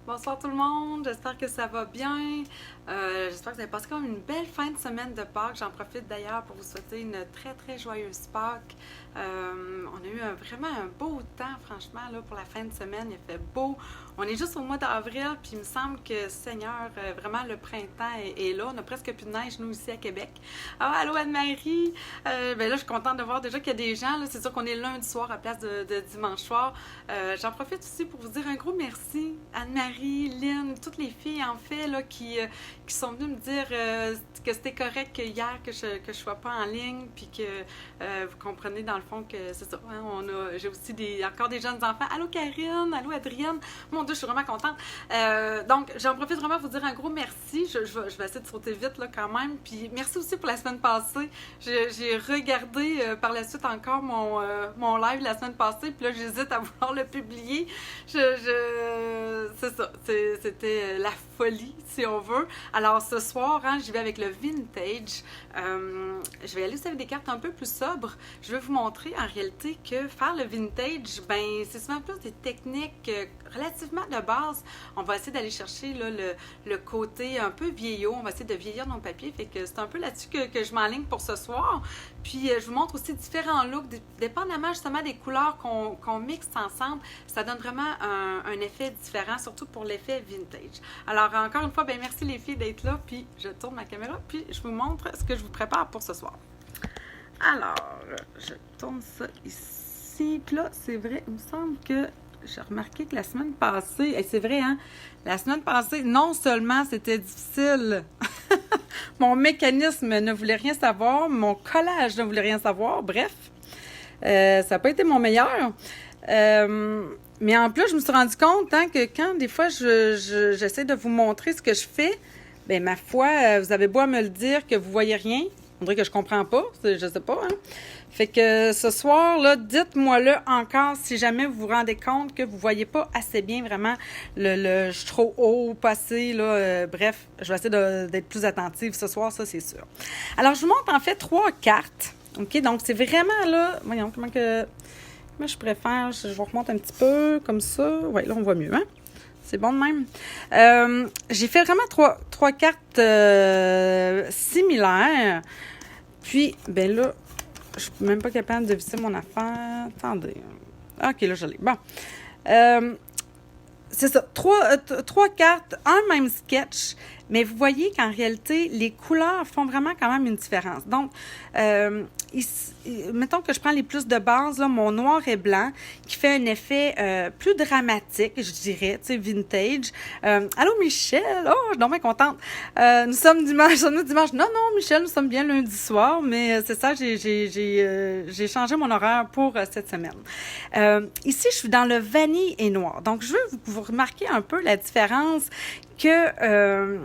Bonsoir tout le monde, j'espère que ça va bien. J'espère que vous avez passé comme une belle fin de semaine de Pâques. J'en profite d'ailleurs pour vous souhaiter une très joyeuse Pâques. On a eu vraiment un beau temps, franchement, là, pour la fin de semaine. Il fait beau. On est juste au mois d'avril, puis il me semble que, Seigneur, vraiment le printemps est là. On a presque plus de neige, nous, ici à Québec. Ah, allô Anne-Marie! Ben là, je suis contente de voir déjà qu'il y a des gens. Là, c'est sûr qu'on est lundi soir à place de dimanche soir. J'en profite aussi pour vous dire un gros merci. Anne-Marie, Lynn, toutes les filles, en fait, là, qui sont venues me dire que c'était correct que hier que je sois pas en ligne, puis que vous comprenez dans le fond que c'est ça. Hein, j'ai aussi encore des jeunes enfants. Allô Karine, allô Adrienne. Mon Dieu, je suis vraiment contente. Donc, j'en profite vraiment pour vous dire un gros merci. Je vais essayer de sauter vite là quand même. Puis merci aussi pour la semaine passée. J'ai regardé par la suite encore mon live la semaine passée. Puis là, j'hésite à vouloir le publier. C'est ça. C'était la folie, si on veut. Alors, ce soir, hein, j'y vais avec le vintage. Je vais aller aussi avec des cartes un peu plus sobres. Je vais vous montrer en réalité que faire le vintage, ben, c'est souvent plus des techniques relativement de base. On va essayer d'aller chercher là, le côté un peu vieillot. On va essayer de vieillir nos papiers. Fait que c'est un peu là-dessus que je m'enligne pour ce soir. Puis, je vous montre aussi différents looks, dépendamment justement des couleurs qu'on mixe ensemble. Ça donne vraiment un effet différent, surtout pour l'effet vintage. Alors, encore une fois, ben merci les filles d'être là. Puis, je tourne ma caméra, puis je vous montre ce que je vous prépare pour ce soir. Alors, je tourne ça ici. Puis là, c'est vrai, il me semble que j'ai remarqué que la semaine passée, et c'est vrai, hein, la semaine passée, non seulement c'était difficile, mon mécanisme ne voulait rien savoir, mon collage ne voulait rien savoir, bref, ça n'a pas été mon meilleur. Mais en plus, je me suis rendu compte hein, que quand des fois j'essaie de vous montrer ce que je fais, ben ma foi, vous avez beau à me le dire que vous voyez rien, on dirait que je comprends pas, je sais pas. Hein. Fait que ce soir, là, dites-moi-le encore si jamais vous vous rendez compte que vous voyez pas assez bien vraiment je suis trop haut, passé, là, bref, je vais essayer d'être plus attentive ce soir, ça c'est sûr. Alors, je vous montre en fait 3 cartes, ok? Donc, c'est vraiment là, voyons, comment je préfère, je vous remonte un petit peu, comme ça, ouais, là, on voit mieux, hein? C'est bon de même. J'ai fait vraiment trois cartes similaires. Puis, ben là, je suis même pas capable de visser mon affaire. Attendez. OK, là, je l'ai. Bon. C'est ça. Trois cartes, un même sketch. Mais vous voyez qu'en réalité, les couleurs font vraiment quand même une différence. Donc, ici, mettons que je prends les plus de base, là, mon noir et blanc, qui fait un effet plus dramatique, je dirais, tu sais, vintage. Allô, Michel? Oh, je suis donc bien contente. Nous sommes dimanche. Non, Michel, nous sommes bien lundi soir, mais c'est ça, j'ai changé mon horaire pour cette semaine. Ici, je suis dans le vanille et noir. Donc, je veux vous remarquer un peu la différence que...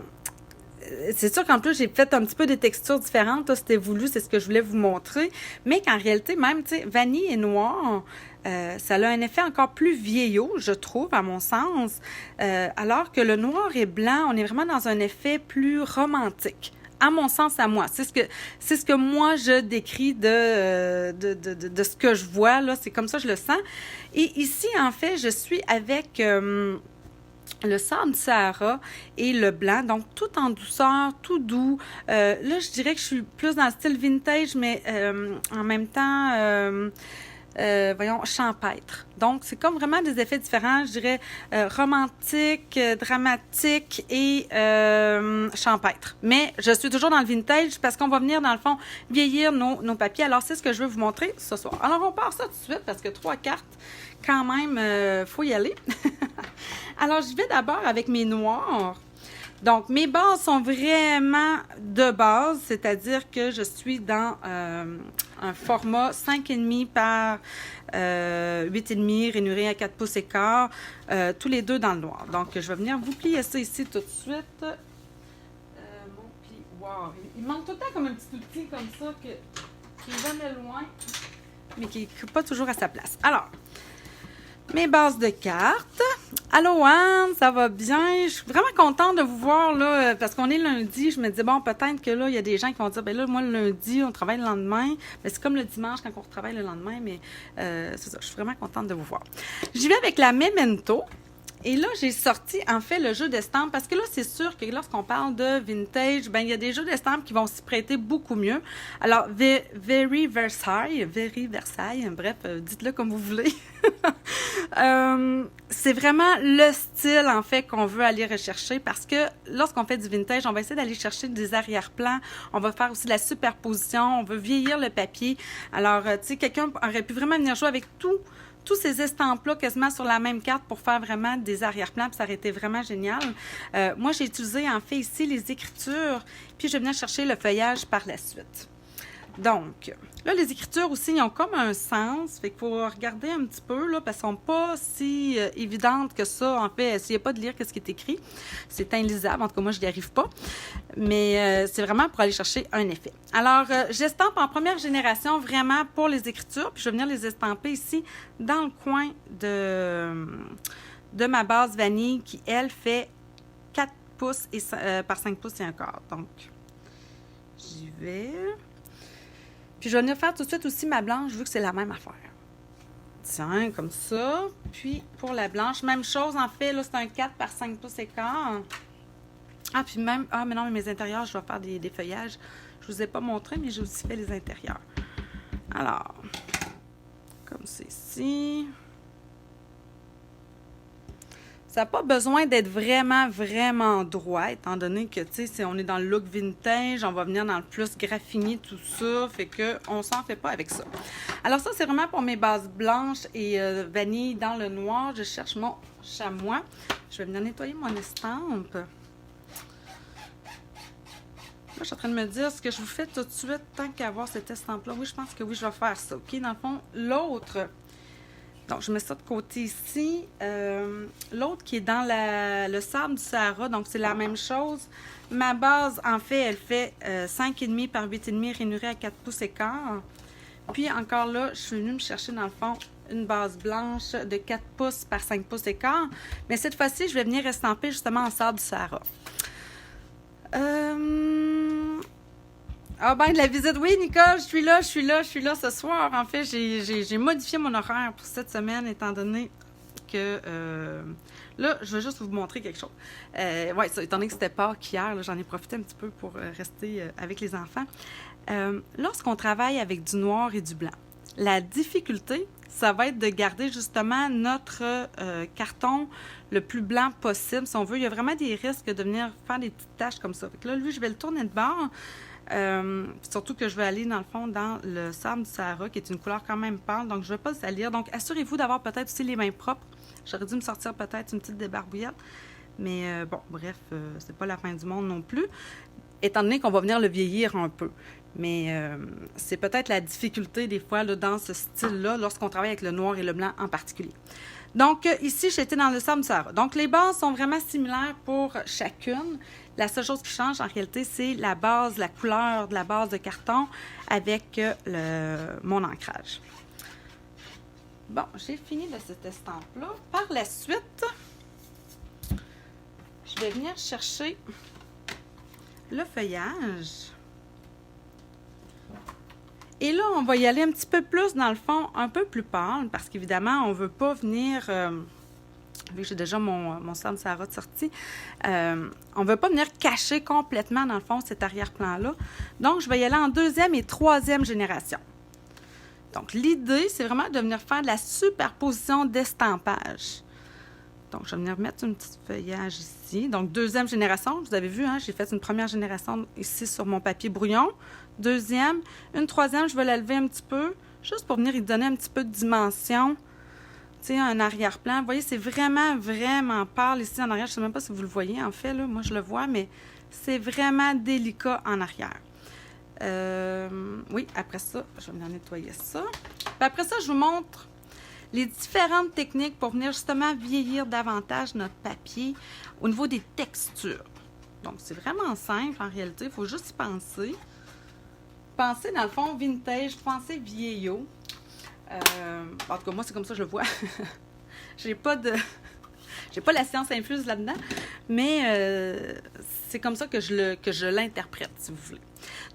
c'est sûr qu'en plus, j'ai fait un petit peu des textures différentes. Là, c'était voulu, c'est ce que je voulais vous montrer. Mais qu'en réalité, même, tu sais, vanille et noir, ça a un effet encore plus vieillot, je trouve, à mon sens. Alors que le noir et blanc, on est vraiment dans un effet plus romantique. À mon sens, à moi. C'est ce que moi, je décris de ce que je vois. Là, c'est comme ça que je le sens. Et ici, en fait, je suis avec... le sable du Sahara et le blanc, donc tout en douceur, tout doux. Là, je dirais que je suis plus dans le style vintage, mais en même temps, voyons, champêtre. Donc, c'est comme vraiment des effets différents, je dirais romantique, dramatique et champêtre. Mais je suis toujours dans le vintage parce qu'on va venir, dans le fond, vieillir nos papiers. Alors, c'est ce que je veux vous montrer ce soir. Alors, on part ça tout de suite parce que 3 cartes, quand même, faut y aller. Alors, je vais d'abord avec mes noirs. Donc, mes bases sont vraiment de base, c'est-à-dire que je suis dans un format 5,5 par 8,5, rainuré à 4 pouces et quart, tous les deux dans le noir. Donc, je vais venir vous plier ça ici tout de suite. Mon pli, wow! Il manque tout le temps comme un petit outil comme ça qui est jamais loin, mais qui n'est pas toujours à sa place. Alors, mes bases de cartes. Allô Anne, ça va bien? Je suis vraiment contente de vous voir là, parce qu'on est lundi. Je me dis, bon, peut-être que là, il y a des gens qui vont dire, ben là, moi, le lundi, on travaille le lendemain. Mais c'est comme le dimanche quand on retravaille le lendemain, mais c'est ça, je suis vraiment contente de vous voir. J'y vais avec la Memento. Et là, j'ai sorti, en fait, le jeu d'estampes, parce que là, c'est sûr que lorsqu'on parle de vintage, ben il y a des jeux d'estampes qui vont s'y prêter beaucoup mieux. Alors, Very Versailles, bref, dites-le comme vous voulez. C'est vraiment le style, en fait, qu'on veut aller rechercher, parce que lorsqu'on fait du vintage, on va essayer d'aller chercher des arrière-plans, on va faire aussi de la superposition, on veut vieillir le papier. Alors, tu sais, quelqu'un aurait pu vraiment venir jouer avec tous ces estampes-là quasiment sur la même carte pour faire vraiment des arrière-plans, puis ça aurait été vraiment génial. Moi, j'ai utilisé en fait ici les écritures, puis je vais venir chercher le feuillage par la suite. Donc, là, les écritures aussi, ils ont comme un sens, fait qu'il faut regarder un petit peu, là, parce qu'elles ne sont pas si évidentes que ça. En fait, essayez pas de lire ce qui est écrit. C'est inlisable, en tout cas, moi, je n'y arrive pas. Mais c'est vraiment pour aller chercher un effet. Alors, j'estampe en première génération vraiment pour les écritures, puis je vais venir les estamper ici dans le coin de ma base vanille qui, elle, fait 4 pouces par 5 pouces et un quart. Donc, j'y vais. Puis je vais venir faire tout de suite aussi ma blanche, vu que c'est la même affaire. Tiens, comme ça. Puis pour la blanche, même chose, en fait, là, c'est un 4 par 5 pouces et quart. Ah, puis même... Ah, mais non, mais mes intérieurs, je vais faire des feuillages. Je ne vous ai pas montré, mais j'ai aussi fait les intérieurs. Alors, comme c'est ici. Ça n'a pas besoin d'être vraiment, vraiment droit, étant donné que, tu sais, si on est dans le look vintage, on va venir dans le plus graffiner tout ça, fait qu'on s'en fait pas avec ça. Alors ça, c'est vraiment pour mes bases blanches et vanille dans le noir. Je cherche mon chamois. Je vais venir nettoyer mon estampe. Là, je suis en train de me dire ce que je vous fais tout de suite, tant qu'à avoir cette estampe-là. Oui, je pense que oui, je vais faire ça, OK? Dans le fond, l'autre... Donc, je mets ça de côté ici. L'autre qui est dans le sable du Sahara, donc c'est la même chose. Ma base, en fait, elle fait 5,5 par 8,5 rainuré à 4 pouces et quart. Puis encore là, je suis venue me chercher dans le fond une base blanche de 4 pouces par 5 pouces et quart. Mais cette fois-ci, je vais venir estamper justement en sable du Sahara. Ah ben de la visite, oui Nicole, je suis là ce soir. En fait, j'ai modifié mon horaire pour cette semaine étant donné que là, je vais juste vous montrer quelque chose. Ouais, ça, étant donné que c'était Pâques hier, j'en ai profité un petit peu pour rester avec les enfants. Lorsqu'on travaille avec du noir et du blanc, la difficulté, ça va être de garder justement notre carton le plus blanc possible. Si on veut, il y a vraiment des risques de venir faire des petites taches comme ça. Fait que là, lui, je vais le tourner de bord. Surtout que je vais aller dans le fond dans le sable du Sahara qui est une couleur quand même pâle, donc je ne vais pas le salir. Donc assurez-vous d'avoir peut-être aussi les mains propres. J'aurais dû me sortir peut-être une petite débarbouillette, mais bon, bref, c'est pas la fin du monde non plus, étant donné qu'on va venir le vieillir un peu. Mais c'est peut-être la difficulté des fois là, dans ce style-là lorsqu'on travaille avec le noir et le blanc en particulier. Donc, ici, j'étais dans le sable du Sahara. Donc, les bases sont vraiment similaires pour chacune. La seule chose qui change, en réalité, c'est la base, la couleur de la base de carton avec mon ancrage. Bon, j'ai fini de cette estampe-là. Par la suite, je vais venir chercher le feuillage. Et là, on va y aller un petit peu plus, dans le fond, un peu plus pâle, parce qu'évidemment, on ne veut pas venir, vu que j'ai déjà mon sable Sahara de sortie, on ne veut pas venir cacher complètement, dans le fond, cet arrière-plan-là. Donc, je vais y aller en 2e et 3e génération. Donc, l'idée, c'est vraiment de venir faire de la superposition d'estampage. Donc, je vais venir mettre un petit feuillage ici. Donc, 2e génération, vous avez vu, hein, j'ai fait une première génération ici sur mon papier brouillon. 2e, une 3e, je vais la lever un petit peu, juste pour venir y donner un petit peu de dimension. Tu sais, un arrière-plan. Vous voyez, c'est vraiment, vraiment pâle ici en arrière. Je ne sais même pas si vous le voyez, en fait, là. Moi, je le vois, mais c'est vraiment délicat en arrière. Oui, après ça, je vais venir nettoyer ça. Puis après ça, je vous montre les différentes techniques pour venir justement vieillir davantage notre papier au niveau des textures. Donc, c'est vraiment simple en réalité. Il faut juste y penser. Penser dans le fond vintage, penser vieillot. En tout cas, moi, c'est comme ça que je le vois. J'ai pas la science infuse là-dedans, mais c'est comme ça que je l'interprète, si vous voulez.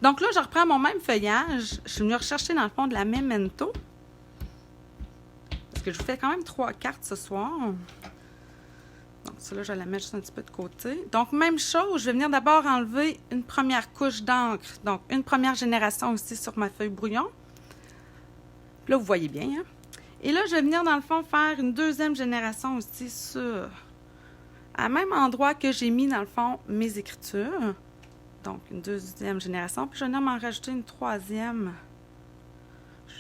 Donc là, je reprends mon même feuillage. Je suis venue rechercher dans le fond de la Memento. Parce que je vous fais quand même 3 cartes ce soir. celle-là, je vais la mettre juste un petit peu de côté. Donc, même chose, je vais venir d'abord enlever une première couche d'encre. Donc, une première génération aussi sur ma feuille brouillon. Là, vous voyez bien, hein? Et là, je vais venir, dans le fond, faire une deuxième génération aussi sur... à même endroit que j'ai mis, dans le fond, mes écritures. Donc, une deuxième génération. Puis, je vais venir m'en rajouter une troisième.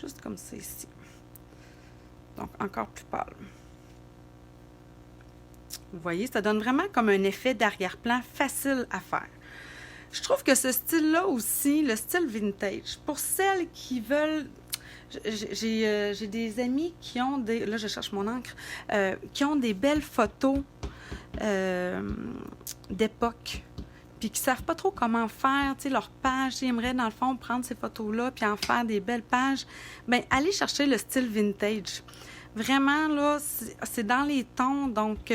Juste comme ça, ici. Donc, encore plus pâle. Vous voyez, ça donne vraiment comme un effet d'arrière-plan facile à faire. Je trouve que ce style-là aussi, le style vintage, pour celles qui veulent... J'ai des amis qui ont des... Là, je cherche mon encre. Qui ont des belles photos d'époque, puis qui ne savent pas trop comment faire, tu sais, leur page. Ils aimeraient, dans le fond, prendre ces photos-là puis en faire des belles pages. Bien, allez chercher le style vintage. Vraiment, là, c'est dans les tons, donc...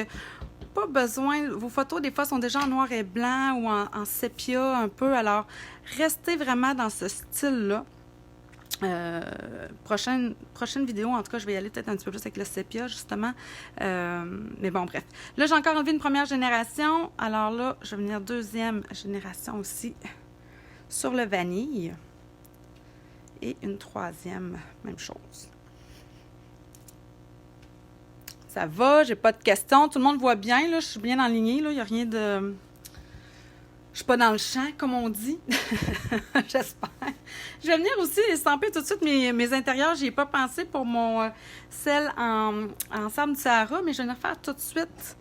pas besoin, vos photos des fois sont déjà en noir et blanc ou en sépia un peu, alors restez vraiment dans ce style-là. Prochaine vidéo, en tout cas, je vais y aller peut-être un petit peu plus avec le sépia, justement. Mais bon, bref. Là, j'ai encore enlevé une première génération, alors là, je vais venir deuxième génération aussi sur le vanille. Et une troisième, même chose. Ça va, j'ai pas de questions. Tout le monde voit bien, là. Je suis bien enlignée, là. Il n'y a rien de... Je suis pas dans le champ, comme on dit. J'espère. Je vais venir aussi estamper tout de suite mes intérieurs. J'y ai pas pensé pour mon sel en sable du Sahara, mais je vais venir faire tout de suite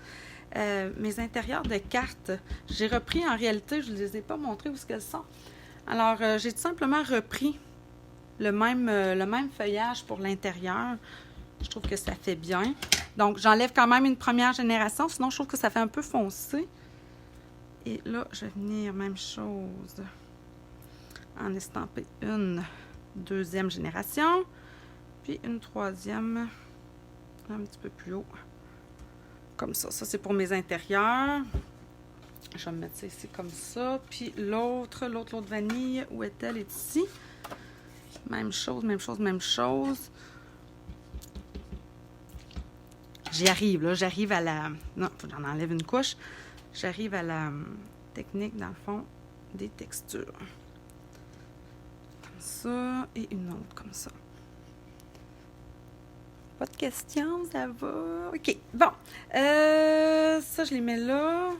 mes intérieurs de cartes. J'ai repris, en réalité, je ne les ai pas montrées où est-ce qu'elles sont. Alors, j'ai tout simplement repris le même feuillage pour l'intérieur. Je trouve que ça fait bien. Donc, j'enlève quand même une première génération, sinon je trouve que ça fait un peu foncé. Et là, je vais venir, même chose, en estamper une deuxième génération, puis une troisième, un petit peu plus haut, comme ça. Ça, c'est pour mes intérieurs. Je vais me mettre ça ici comme ça. Puis l'autre vanille, où est-elle? Elle est ici. Même chose, même chose, même chose. J'y arrive, là. J'arrive à la... Non, il faut que j'en enlève une couche. J'arrive à la technique, dans le fond, des textures. Comme ça, et une autre comme ça. Pas de questions, ça va? OK, bon. Ça, je les mets là.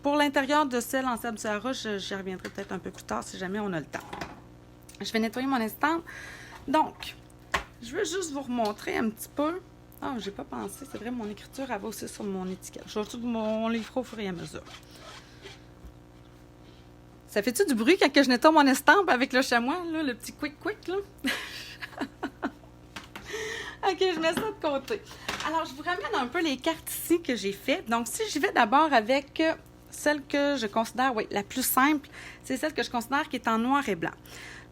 Pour l'intérieur de celle en sable du Sahara, j'y reviendrai peut-être un peu plus tard, si jamais on a le temps. Je vais nettoyer mon estampe. Donc, je veux juste vous remontrer un petit peu. Ah, j'ai pas pensé. C'est vrai, mon écriture, elle va aussi sur mon étiquette. Je vais tout mon livre au fur et à mesure. Ça fait-tu du bruit quand je nettoie mon estampe avec le chamois, là, le petit quick, là? OK, je mets ça de côté. Alors, je vous ramène un peu les cartes ici que j'ai faites. Donc, si j'y vais d'abord avec celle que je considère, oui, la plus simple, c'est celle que je considère qui est en noir et blanc.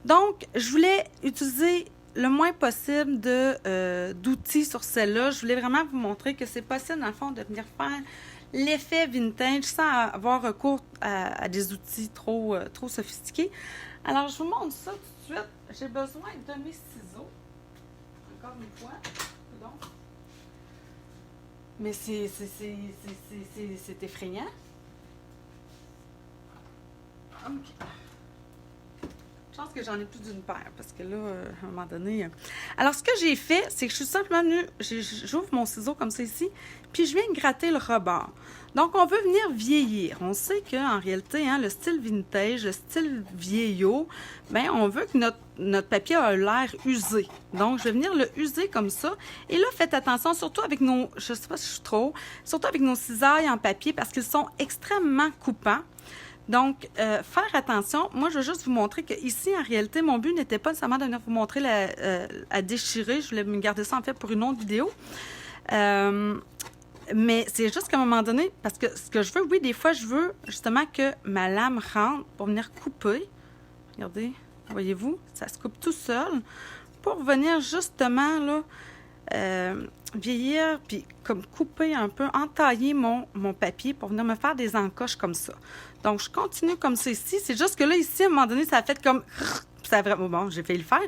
Donc, je voulais utiliser le moins possible d'outils sur celle-là. Je voulais vraiment vous montrer que c'est possible, dans le fond, de venir faire l'effet vintage sans avoir recours à des outils trop sophistiqués. Alors, je vous montre ça tout de suite. J'ai besoin de mes ciseaux. Encore une fois. Donc. Mais c'est effrayant. OK. Je pense que j'en ai plus d'une paire, parce que là, à un moment donné... Alors, ce que j'ai fait, c'est que je suis simplement venue... J'ouvre mon ciseau comme ça ici, puis je viens gratter le rebord. Donc, on veut venir vieillir. On sait qu'en réalité, hein, le style vintage, le style vieillot, bien, on veut que notre papier a l'air usé. Donc, je vais venir le user comme ça. Et là, faites attention, surtout avec nos... Je ne sais pas si je suis trop... Surtout avec nos cisailles en papier, parce qu'ils sont extrêmement coupants. Donc, faire attention. Moi, je veux juste vous montrer que ici, en réalité, mon but n'était pas nécessairement de venir vous montrer à déchirer. Je voulais me garder ça, en fait, pour une autre vidéo. Mais c'est juste qu'à un moment donné, parce que ce que je veux, oui, des fois, je veux justement que ma lame rentre pour venir couper. Regardez, voyez-vous, ça se coupe tout seul pour venir justement, là, vieillir, puis comme couper un peu, entailler mon papier pour venir me faire des encoches comme ça. Donc, je continue comme ça ici. C'est juste que là, ici, à un moment donné, ça a fait comme... Ça a vraiment... Bon, j'ai fait le faire.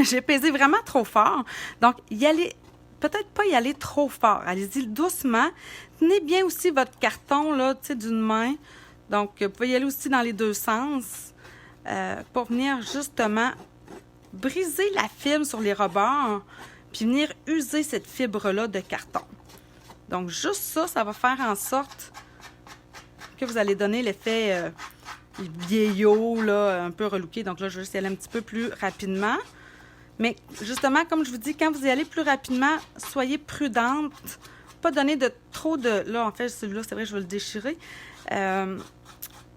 J'ai pesé vraiment trop fort. Donc, peut-être pas y aller trop fort. Allez-y doucement. tenez bien aussi votre carton, là, tu sais, d'une main. Donc, vous pouvez y aller aussi dans les deux sens pour venir justement briser la fibre sur les rebords, puis venir user cette fibre-là de carton. Donc, juste ça, ça va faire en sorte que vous allez donner l'effet vieillot, là, un peu relooké. Donc là, je vais juste y aller un petit peu plus rapidement. Mais justement, comme je vous dis, quand vous y allez plus rapidement, soyez prudente. Pas donner de trop de... Là, en fait, celui-là, c'est vrai, je vais le déchirer.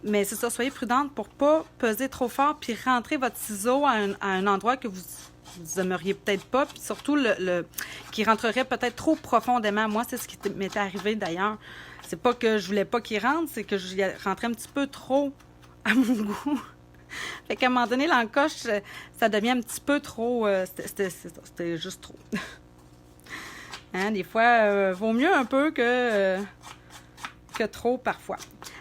Mais c'est ça, soyez prudente pour pas peser trop fort puis rentrer votre ciseau à un endroit que vous aimeriez peut-être pas, puis surtout qui rentrerait peut-être trop profondément. Moi, c'est ce qui m'était arrivé d'ailleurs. C'est pas que je voulais pas qu'il rentre, c'est que je rentrais un petit peu trop à mon goût. Fait qu'à un moment donné, l'encoche, ça devient un petit peu trop... C'était juste trop. Hein, des fois, vaut mieux un peu que trop parfois.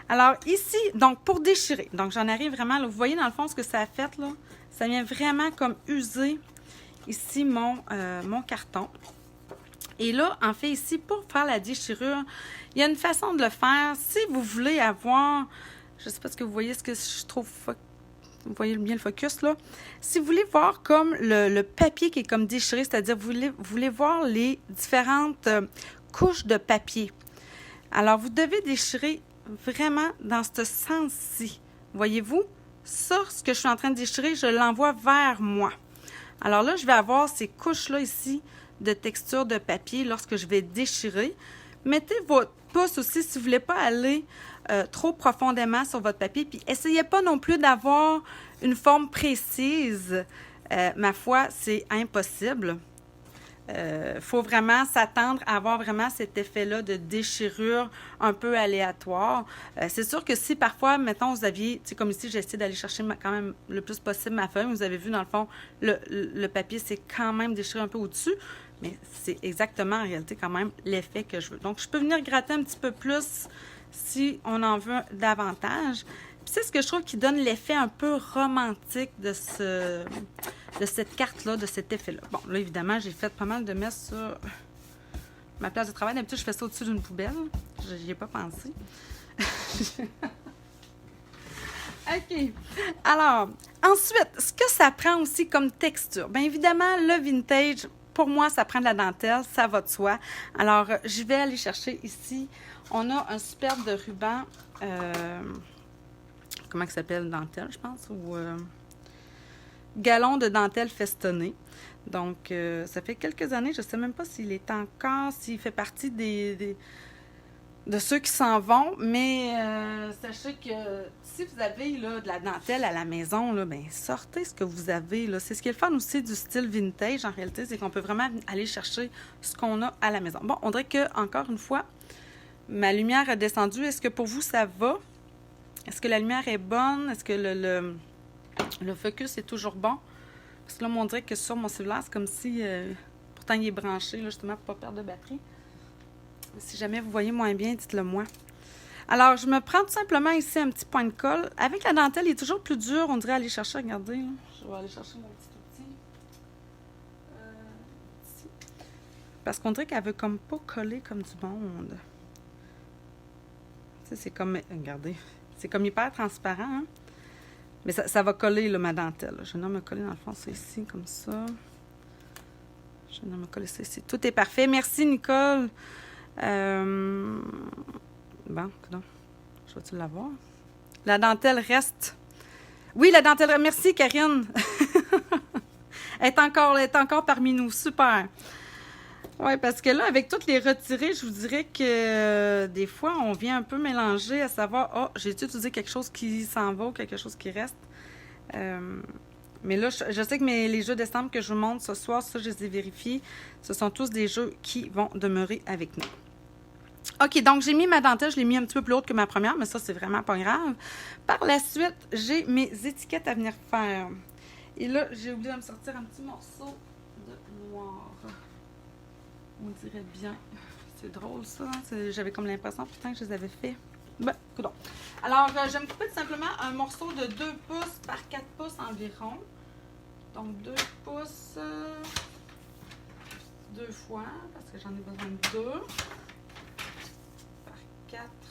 Alors ici, donc pour déchirer, donc j'en arrive vraiment, là, vous voyez dans le fond ce que ça a fait, là, ça vient vraiment comme user ici mon carton. Et là, en fait, ici, pour faire la déchirure, il y a une façon de le faire. Si vous voulez avoir, je ne sais pas ce que vous voyez, ce que je trouve, vous voyez bien le focus, là. Si vous voulez voir comme le papier qui est comme déchiré, c'est-à-dire vous voulez voir les différentes couches de papier. Alors, vous devez déchirer vraiment dans ce sens-ci. Voyez-vous? Ça, ce que je suis en train de déchirer, je l'envoie vers moi. Alors là, je vais avoir ces couches-là ici de texture de papier lorsque je vais déchirer. Mettez votre pouce aussi si vous ne voulez pas aller trop profondément sur votre papier. Puis, essayez pas non plus d'avoir une forme précise. Ma foi, c'est impossible. Faut vraiment s'attendre à avoir vraiment cet effet-là de déchirure un peu aléatoire. C'est sûr que si parfois, mettons, vous aviez, tu sais, comme ici, j'ai essayé d'aller chercher quand même le plus possible ma feuille. Vous avez vu, dans le fond, le papier s'est quand même déchiré un peu au-dessus, mais c'est exactement en réalité quand même l'effet que je veux. Donc, je peux venir gratter un petit peu plus si on en veut davantage. Puis c'est ce que je trouve qui donne l'effet un peu romantique de cette carte-là, de cet effet-là. Bon, là, évidemment, j'ai fait pas mal de messes sur ma place de travail. D'habitude, je fais ça au-dessus d'une poubelle. Je n'y ai pas pensé. OK. Alors, ensuite, ce que ça prend aussi comme texture? Bien évidemment, le vintage, pour moi, ça prend de la dentelle, ça va de soi. Alors, je vais aller chercher ici. On a un superbe de ruban... comment il s'appelle? Dentelle, je pense, ou galon de dentelle festonné. Donc, ça fait quelques années, je ne sais même pas s'il est encore, s'il fait partie de ceux qui s'en vont, mais sachez que si vous avez là, de la dentelle à la maison, là, ben, sortez ce que vous avez. C'est ce qui est le fun aussi du style vintage, en réalité, c'est qu'on peut vraiment aller chercher ce qu'on a à la maison. Bon, on dirait que, encore une fois, ma lumière a descendu. Est-ce que pour vous, ça va? Est-ce que la lumière est bonne? Est-ce que le focus est toujours bon? Parce que là, on dirait que sur mon cellulaire, c'est comme si... pourtant, il est branché, là, justement, pour ne pas perdre de batterie. Si jamais vous voyez moins bien, dites-le moi. Alors, je me prends tout simplement ici un petit point de colle. Avec la dentelle, il est toujours plus dur. On dirait aller chercher, regardez. Là. Je vais aller chercher mon petit outil. Ici. Parce qu'on dirait qu'elle veut comme pas coller comme du monde. Tu sais, c'est comme... Regardez. C'est comme hyper transparent, hein? Mais ça va coller, là, ma dentelle. Je viens de me coller, dans le fond, c'est ici, comme ça. Je viens de me coller ça ici. Tout est parfait. Merci, Nicole. Bon, coudonc. Je vais-tu l'avoir? La dentelle reste. Oui, la dentelle... Merci, Karine. elle est encore parmi nous. Super. Oui, parce que là, avec toutes les retirées, je vous dirais que des fois, on vient un peu mélanger à savoir, oh, j'ai-tu utilisé quelque chose qui s'en va ou quelque chose qui reste? Mais là, je sais que les jeux décembre que je vous montre ce soir, ça, je les ai vérifiés. Ce sont tous des jeux qui vont demeurer avec nous. OK, donc j'ai mis ma dentelle, je l'ai mis un petit peu plus haute que ma première, mais ça, c'est vraiment pas grave. Par la suite, j'ai mes étiquettes à venir faire. Et là, j'ai oublié de me sortir un petit morceau de noir. On dirait bien. C'est drôle, ça. J'avais comme l'impression, pourtant, que je les avais fait. Ben, coudonc. Alors, je vais me couper tout simplement un morceau de 2 pouces par 4 pouces environ. Donc, 2 pouces 2 fois, parce que j'en ai besoin de 2.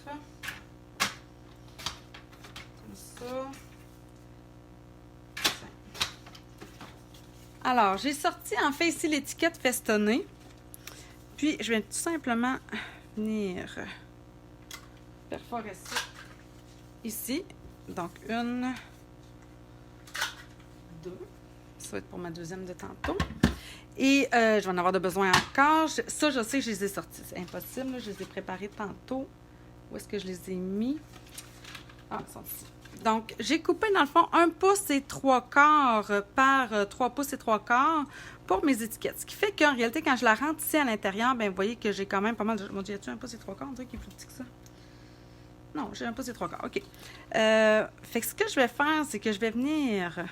Comme ça. Alors, j'ai sorti en fait ici l'étiquette festonnée. Puis, je vais tout simplement venir perforer ça ici. Donc, 1, 2. Ça va être pour ma deuxième de tantôt. Et je vais en avoir de besoin encore. Ça, je sais que je les ai sortis. C'est impossible. Là, je les ai préparés tantôt. Où est-ce que je les ai mis? Ah, ils sont ici. Donc, j'ai coupé dans le fond 1 pouce et 3/4 par 3 pouces et 3/4 pour mes étiquettes. Ce qui fait qu'en réalité, quand je la rentre ici à l'intérieur, bien, vous voyez que j'ai quand même pas mal de... Mon Dieu, as-tu 1 pouce et 3/4? On dirait qu'il est plus petit que ça. Non, j'ai 1 pouce et 3/4. OK. Fait que ce que je vais faire, c'est que je vais venir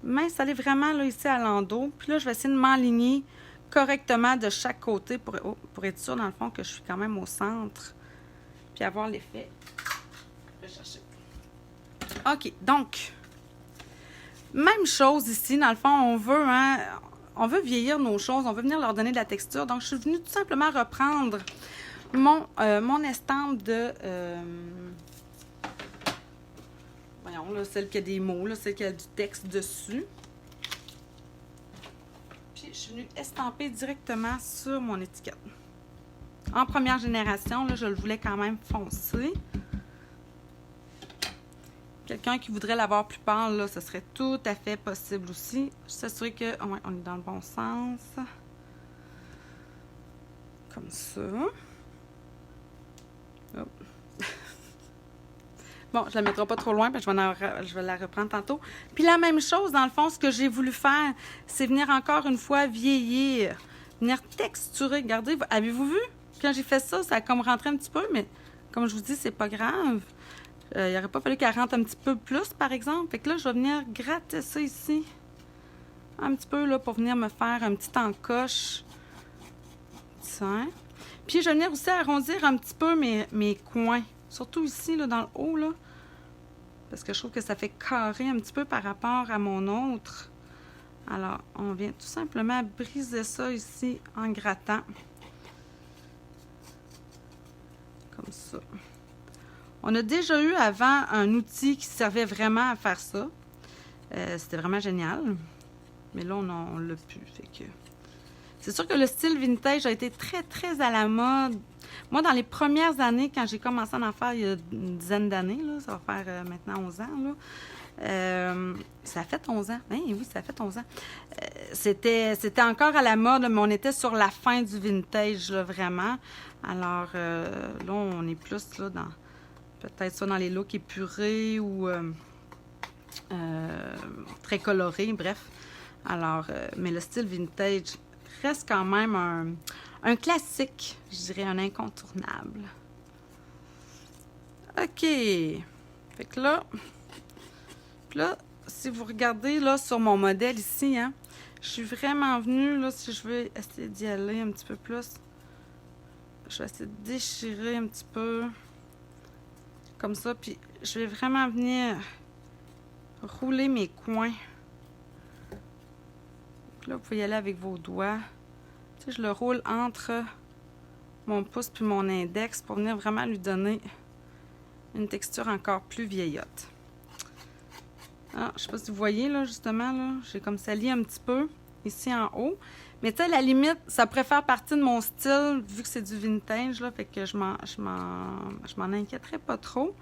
m'installer vraiment là, ici à l'endos. Puis là, je vais essayer de m'enligner correctement de chaque côté pour être sûr, dans le fond, que je suis quand même au centre. Puis avoir l'effet recherché. OK, donc, même chose ici. Dans le fond, on veut vieillir nos choses. On veut venir leur donner de la texture. Donc, je suis venue tout simplement reprendre mon estampe de... voyons, là, celle qui a des mots, là, celle qui a du texte dessus. Puis, je suis venue estamper directement sur mon étiquette. En première génération, là, je le voulais quand même foncé. Quelqu'un qui voudrait l'avoir plus pâle, là, ce serait tout à fait possible aussi. Je suis assurée que ouais, on est dans le bon sens. Comme ça. Hop. Bon, je ne la mettrai pas trop loin parce que je vais la reprendre tantôt. Puis la même chose, dans le fond, ce que j'ai voulu faire, c'est venir encore une fois vieillir. Venir texturer. Regardez, avez-vous vu? Quand j'ai fait ça, ça a comme rentré un petit peu, mais comme je vous dis, c'est pas grave. Il n'aurait pas fallu qu'elle rentre un petit peu plus, par exemple. Fait que là, je vais venir gratter ça ici. Un petit peu, là, pour venir me faire un petit encoche. Tiens. Puis, je vais venir aussi arrondir un petit peu mes coins. Surtout ici, là, dans le haut, là. Parce que je trouve que ça fait carré un petit peu par rapport à mon autre. Alors, on vient tout simplement briser ça ici en grattant. Comme ça. On a déjà eu avant un outil qui servait vraiment à faire ça. C'était vraiment génial. Mais là, on l'a plus. Fait que... C'est sûr que le style vintage a été très, très à la mode. Moi, dans les premières années, quand j'ai commencé à en faire il y a une dizaine d'années, là, ça va faire maintenant 11 ans, là, ça a fait 11 ans. Ben, oui, ça a fait 11 ans. C'était encore à la mode, mais on était sur la fin du vintage, là, vraiment. Alors, là, on est plus là, dans peut-être ça dans les looks épurés ou très colorés, bref. Alors, mais le style vintage reste quand même un classique, je dirais un incontournable. OK. Fait que là, si vous regardez là sur mon modèle ici, hein, je suis vraiment venue, là, si je veux essayer d'y aller un petit peu plus, je vais essayer de déchirer un petit peu, comme ça, puis je vais vraiment venir rouler mes coins. Là, vous pouvez y aller avec vos doigts. Tu sais, je le roule entre mon pouce puis mon index pour venir vraiment lui donner une texture encore plus vieillotte. Ah, je sais pas si vous voyez, là, justement, là, j'ai comme sali un petit peu ici en haut. Mais tu sais, à la limite, ça pourrait faire partie de mon style, vu que c'est du vintage, là, fait que je m'en inquiéterais pas trop.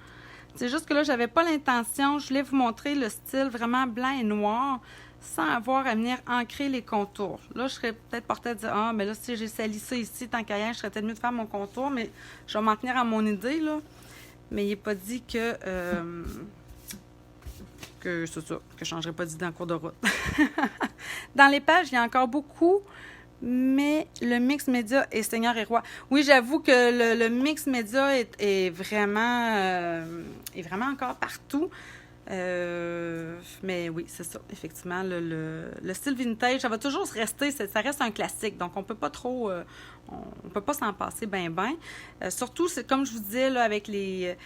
C'est juste que là, j'avais pas l'intention, je voulais vous montrer le style vraiment blanc et noir, sans avoir à venir ancrer les contours. Là, je serais peut-être portée à dire, ah, mais là, si j'ai sali ça ici, tant qu'à y aller, je serais peut-être mieux de faire mon contour, mais je vais m'en tenir à mon idée, là. Mais il n'est pas dit que c'est ça, que je ne changerai pas d'idée en cours de route. Dans les pages, il y a encore beaucoup, mais le mix média est Seigneur et Roi. Oui, j'avoue que le mix média est vraiment encore partout. Mais oui, c'est ça. Effectivement, le style vintage, ça va toujours rester, ça reste un classique. Donc, on peut pas trop on peut pas s'en passer ben. Surtout, c'est comme je vous disais, là, avec les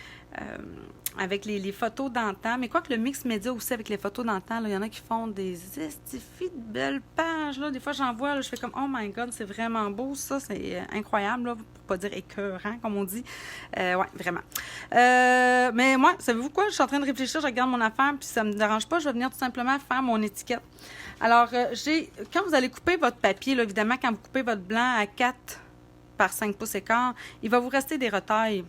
photos d'antan, mais quoi que le mix média aussi avec les photos d'antan, il y en a qui font des estifis de belles pages. Là. Des fois, j'en vois, là, je fais comme « Oh my God, c'est vraiment beau, ça, c'est incroyable, là, pour pas dire écœurant, comme on dit. » Ouais, vraiment. Mais moi, savez-vous quoi? Je suis en train de réfléchir, je regarde mon affaire, puis ça me dérange pas, je vais venir tout simplement faire mon étiquette. Alors, quand vous allez couper votre papier, là, évidemment, quand vous coupez votre blanc à 4 par 5 pouces et quart, il va vous rester des retailles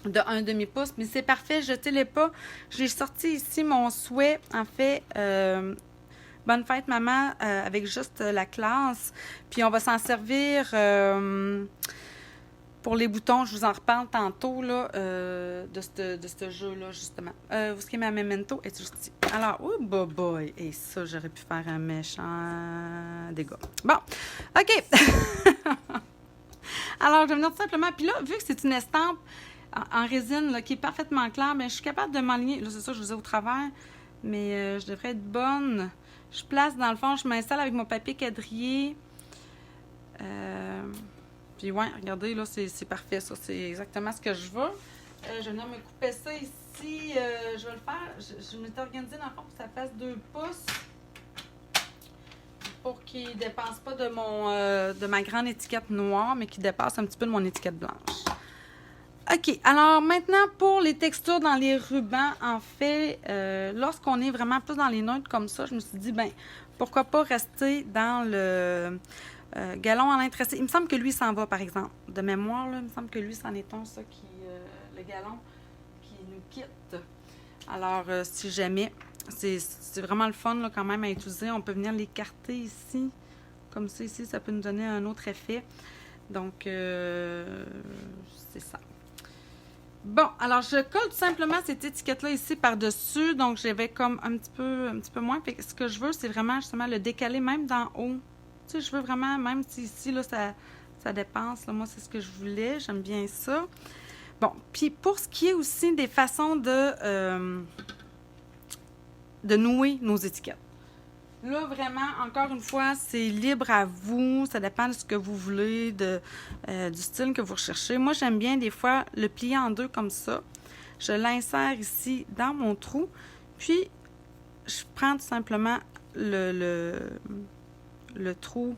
de 1/2 pouce, mais c'est parfait, jetez-les pas. J'ai sorti ici mon souhait, en fait, bonne fête maman, avec juste la classe, puis on va s'en servir pour les boutons, je vous en reparle tantôt, là, de ce jeu-là, justement. Où est-ce qu'il y a ma memento? Est juste ici. Alors, oh, boy, et ça, j'aurais pu faire un méchant dégât. Bon, OK. Alors, je vais venir tout simplement, puis là, vu que c'est une estampe en résine là, qui est parfaitement claire, bien, je suis capable de m'aligner. Là, c'est ça, je vous ai au travers, mais je devrais être bonne. Je place, dans le fond, je m'installe avec mon papier quadrillé. Puis, ouais, regardez, là, c'est parfait, ça. C'est exactement ce que je veux. Je vais venir me couper ça ici. Je vais le faire. Je m'étais organisée, dans le fond, pour que ça fasse 2 pouces. Pour qu'il ne dépasse pas de ma grande étiquette noire, mais qu'il dépasse un petit peu de mon étiquette blanche. OK. Alors, maintenant, pour les textures dans les rubans, en fait, lorsqu'on est vraiment plus dans les neutres comme ça, je me suis dit, ben pourquoi pas rester dans le galon en lin tressé. Il me semble que lui s'en va, par exemple. De mémoire, là, il me semble que lui, c'en est un, ça, le galon qui nous quitte. Alors, si jamais, c'est vraiment le fun, là, quand même, à utiliser. On peut venir l'écarter ici. Comme ça, ici, ça peut nous donner un autre effet. Donc, c'est ça. Bon, alors je colle tout simplement cette étiquette-là ici par-dessus. Donc, j'avais comme un petit peu moins. Fait que ce que je veux, c'est vraiment justement le décaler même d'en haut. Tu sais, je veux vraiment, même si ici, là, ça dépasse. Là, moi, c'est ce que je voulais. J'aime bien ça. Bon, puis pour ce qui est aussi des façons de nouer nos étiquettes. Là, vraiment, encore une fois, c'est libre à vous. Ça dépend de ce que vous voulez, du style que vous recherchez. Moi, j'aime bien des fois le plier en deux comme ça. Je l'insère ici dans mon trou. Puis, je prends tout simplement le trou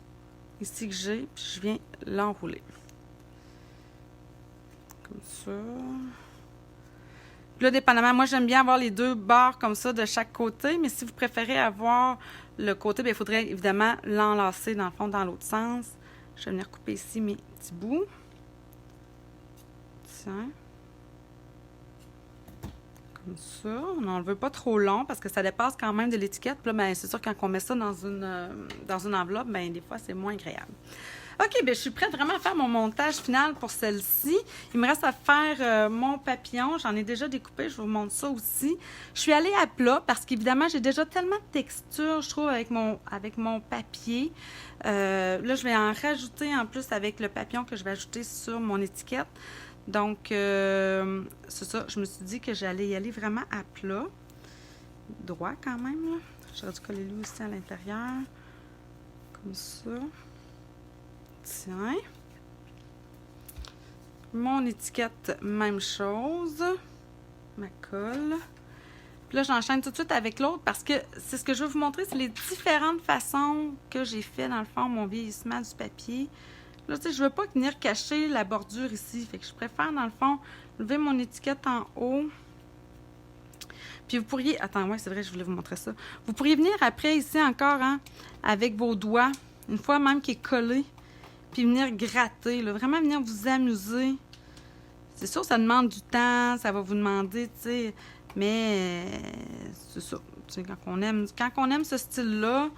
ici que j'ai. Puis, je viens l'enrouler. Comme ça. Puis là, dépendamment, moi, j'aime bien avoir les 2 barres comme ça de chaque côté. Mais si vous préférez avoir le côté, bien, il faudrait évidemment l'enlacer dans le fond, dans l'autre sens. Je vais venir couper ici mes petits bouts. Tiens. Comme ça. On n'en veut pas trop long parce que ça dépasse quand même de l'étiquette. Puis là, bien, c'est sûr, quand on met ça dans une enveloppe, bien, des fois, c'est moins agréable. OK, bien, je suis prête vraiment à faire mon montage final pour celle-ci. Il me reste à faire mon papillon. J'en ai déjà découpé, je vous montre ça aussi. Je suis allée à plat parce qu'évidemment, j'ai déjà tellement de texture, je trouve, avec mon papier. Là, je vais en rajouter en plus avec le papillon que je vais ajouter sur mon étiquette. Donc, c'est ça, je me suis dit que j'allais y aller vraiment à plat. Droit quand même, là. J'aurais dû coller lui aussi à l'intérieur. Comme ça. Tiens. Mon étiquette, même chose. Ma colle. Puis là, j'enchaîne tout de suite avec l'autre parce que c'est ce que je veux vous montrer, c'est les différentes façons que j'ai fait, dans le fond, mon vieillissement du papier. Là, tu sais, je veux pas venir cacher la bordure ici. Fait que je préfère, dans le fond, lever mon étiquette en haut. Puis vous pourriez... Attends, ouais, c'est vrai, je voulais vous montrer ça. Vous pourriez venir après, ici encore, hein, avec vos doigts, une fois même qui est collé, puis venir gratter, là, vraiment venir vous amuser. C'est sûr, ça demande du temps, ça va vous demander, tu sais, mais c'est ça. Tu sais, quand on aime ce style-là,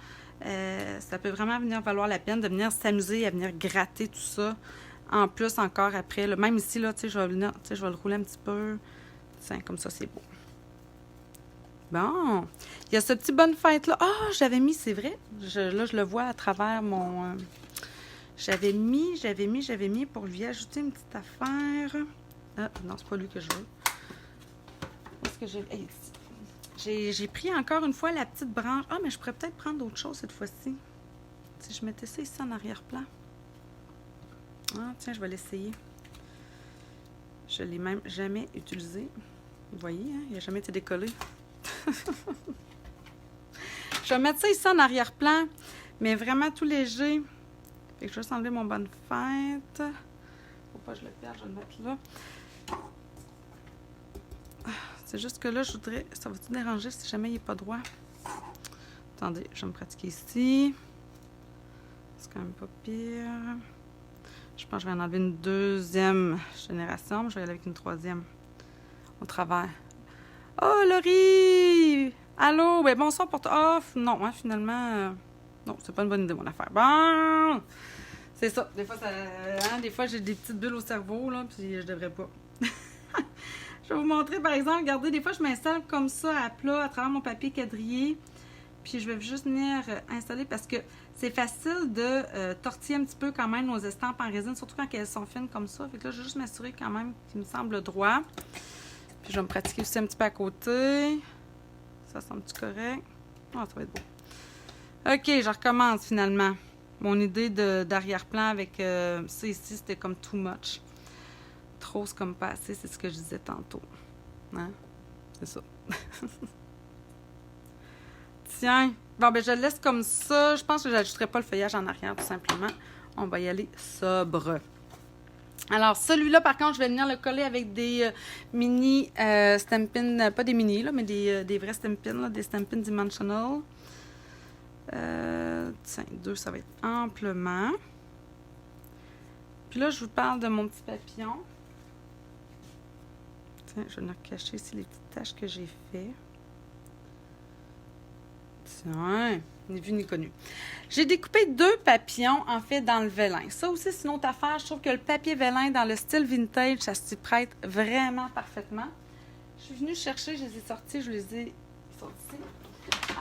ça peut vraiment venir valoir la peine de venir s'amuser à venir gratter tout ça. En plus, encore après, là, même ici, là, tu sais, je vais venir, tu sais, je vais le rouler un petit peu. Tiens, comme ça, c'est beau. Bon, il y a ce petit bonne fête-là. Ah, j'avais mis, c'est vrai. Là, je le vois à travers mon... J'avais mis pour lui ajouter une petite affaire. Ah, non, c'est pas lui que je veux. Est-ce que j'ai pris encore une fois la petite branche. Ah, mais je pourrais peut-être prendre d'autres choses cette fois-ci. Si je mettais ça ici en arrière-plan. Ah, tiens, je vais l'essayer. Je ne l'ai même jamais utilisé. Vous voyez, hein? Il n'a jamais été décollé. Je vais mettre ça ici en arrière-plan, mais vraiment tout léger. Fait que je vais juste enlever mon bonne fête. Faut pas que je le perde, je vais le mettre là. C'est juste que là, je voudrais... Ça va-tu déranger si jamais il n'est pas droit? Attendez, je vais me pratiquer ici. C'est quand même pas pire. Je pense que je vais en enlever une deuxième génération, mais je vais y aller avec une troisième au travers. Oh, Laurie! Allô? Ben, bonsoir pour toi. Oh, non, hein, finalement... non, c'est pas une bonne idée, mon affaire. Bon! C'est ça. Des fois, des fois j'ai des petites bulles au cerveau, là, puis je devrais pas. Je vais vous montrer, par exemple, regardez, des fois, je m'installe comme ça à plat à travers mon papier quadrillé. Puis je vais juste venir installer parce que c'est facile de tortiller un petit peu quand même nos estampes en résine, surtout quand elles sont fines comme ça. Fait que là, je vais juste m'assurer quand même qu'il me semble droit. Puis je vais me pratiquer aussi un petit peu à côté. Ça semble-tu correct? Ah, ça va être beau. OK, je recommence finalement. Mon idée d'arrière-plan avec ça ici, c'était comme too much. Trop, c'est comme pas assez, c'est ce que je disais tantôt. Hein? C'est ça. Tiens. Bon, ben je le laisse comme ça. Je pense que je n'ajusterai pas le feuillage en arrière, tout simplement. On va y aller sobre. Alors, celui-là, par contre, je vais venir le coller avec des mini Stampin', pas des mini, là, mais des vrais Stampin', là, des Stampin' Dimensional. Tiens, 2, ça va être amplement. Puis là, je vous parle de mon petit papillon. Tiens, je vais venir cacher ici les petites taches que j'ai faites. Tiens, ni vu ni connu. J'ai découpé 2 papillons, en fait, dans le vélin. Ça aussi, c'est une autre affaire. Je trouve que le papier vélin dans le style vintage, ça s'y prête vraiment parfaitement. Je suis venue chercher, je les ai sortis, je les ai sortis.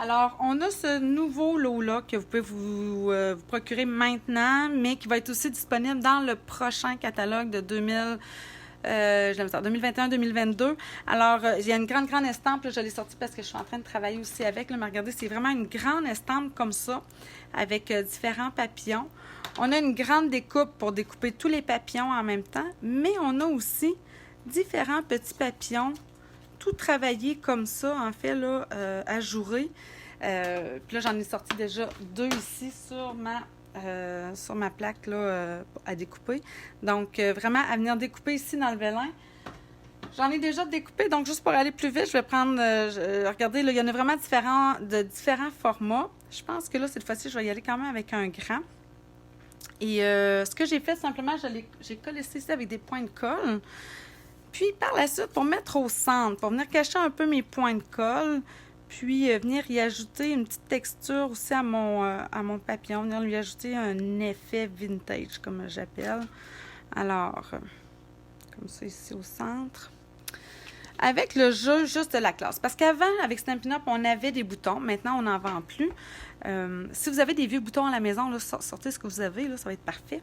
Alors, on a ce nouveau lot-là que vous pouvez vous procurer maintenant, mais qui va être aussi disponible dans le prochain catalogue de 2021-2022. Alors, il y a une grande estampe. Là, je l'ai sortie parce que je suis en train de travailler aussi avec. Là, mais regardez, c'est vraiment une grande estampe comme ça, avec différents papillons. On a une grande découpe pour découper tous les papillons en même temps, mais on a aussi différents petits papillons, tout travaillé comme ça, en fait, là, ajouré. Puis là, j'en ai sorti déjà 2 ici sur ma plaque là, à découper. Donc, vraiment, à venir découper ici dans le vélin. J'en ai déjà découpé, donc juste pour aller plus vite, je vais prendre... regardez, là, il y en a vraiment différents formats. Je pense que là, cette fois-ci, je vais y aller quand même avec un grand. Et ce que j'ai fait, simplement, j'ai collé ici avec des points de colle. Puis, par la suite, pour mettre au centre, pour venir cacher un peu mes points de colle, puis venir y ajouter une petite texture aussi à mon papillon, venir lui ajouter un effet vintage, comme j'appelle. Alors, comme ça ici au centre. Avec le jeu juste de la classe. Parce qu'avant, avec Stampin' Up, on avait des boutons. Maintenant, on n'en vend plus. Si vous avez des vieux boutons à la maison, là, sortez ce que vous avez, là, ça va être parfait.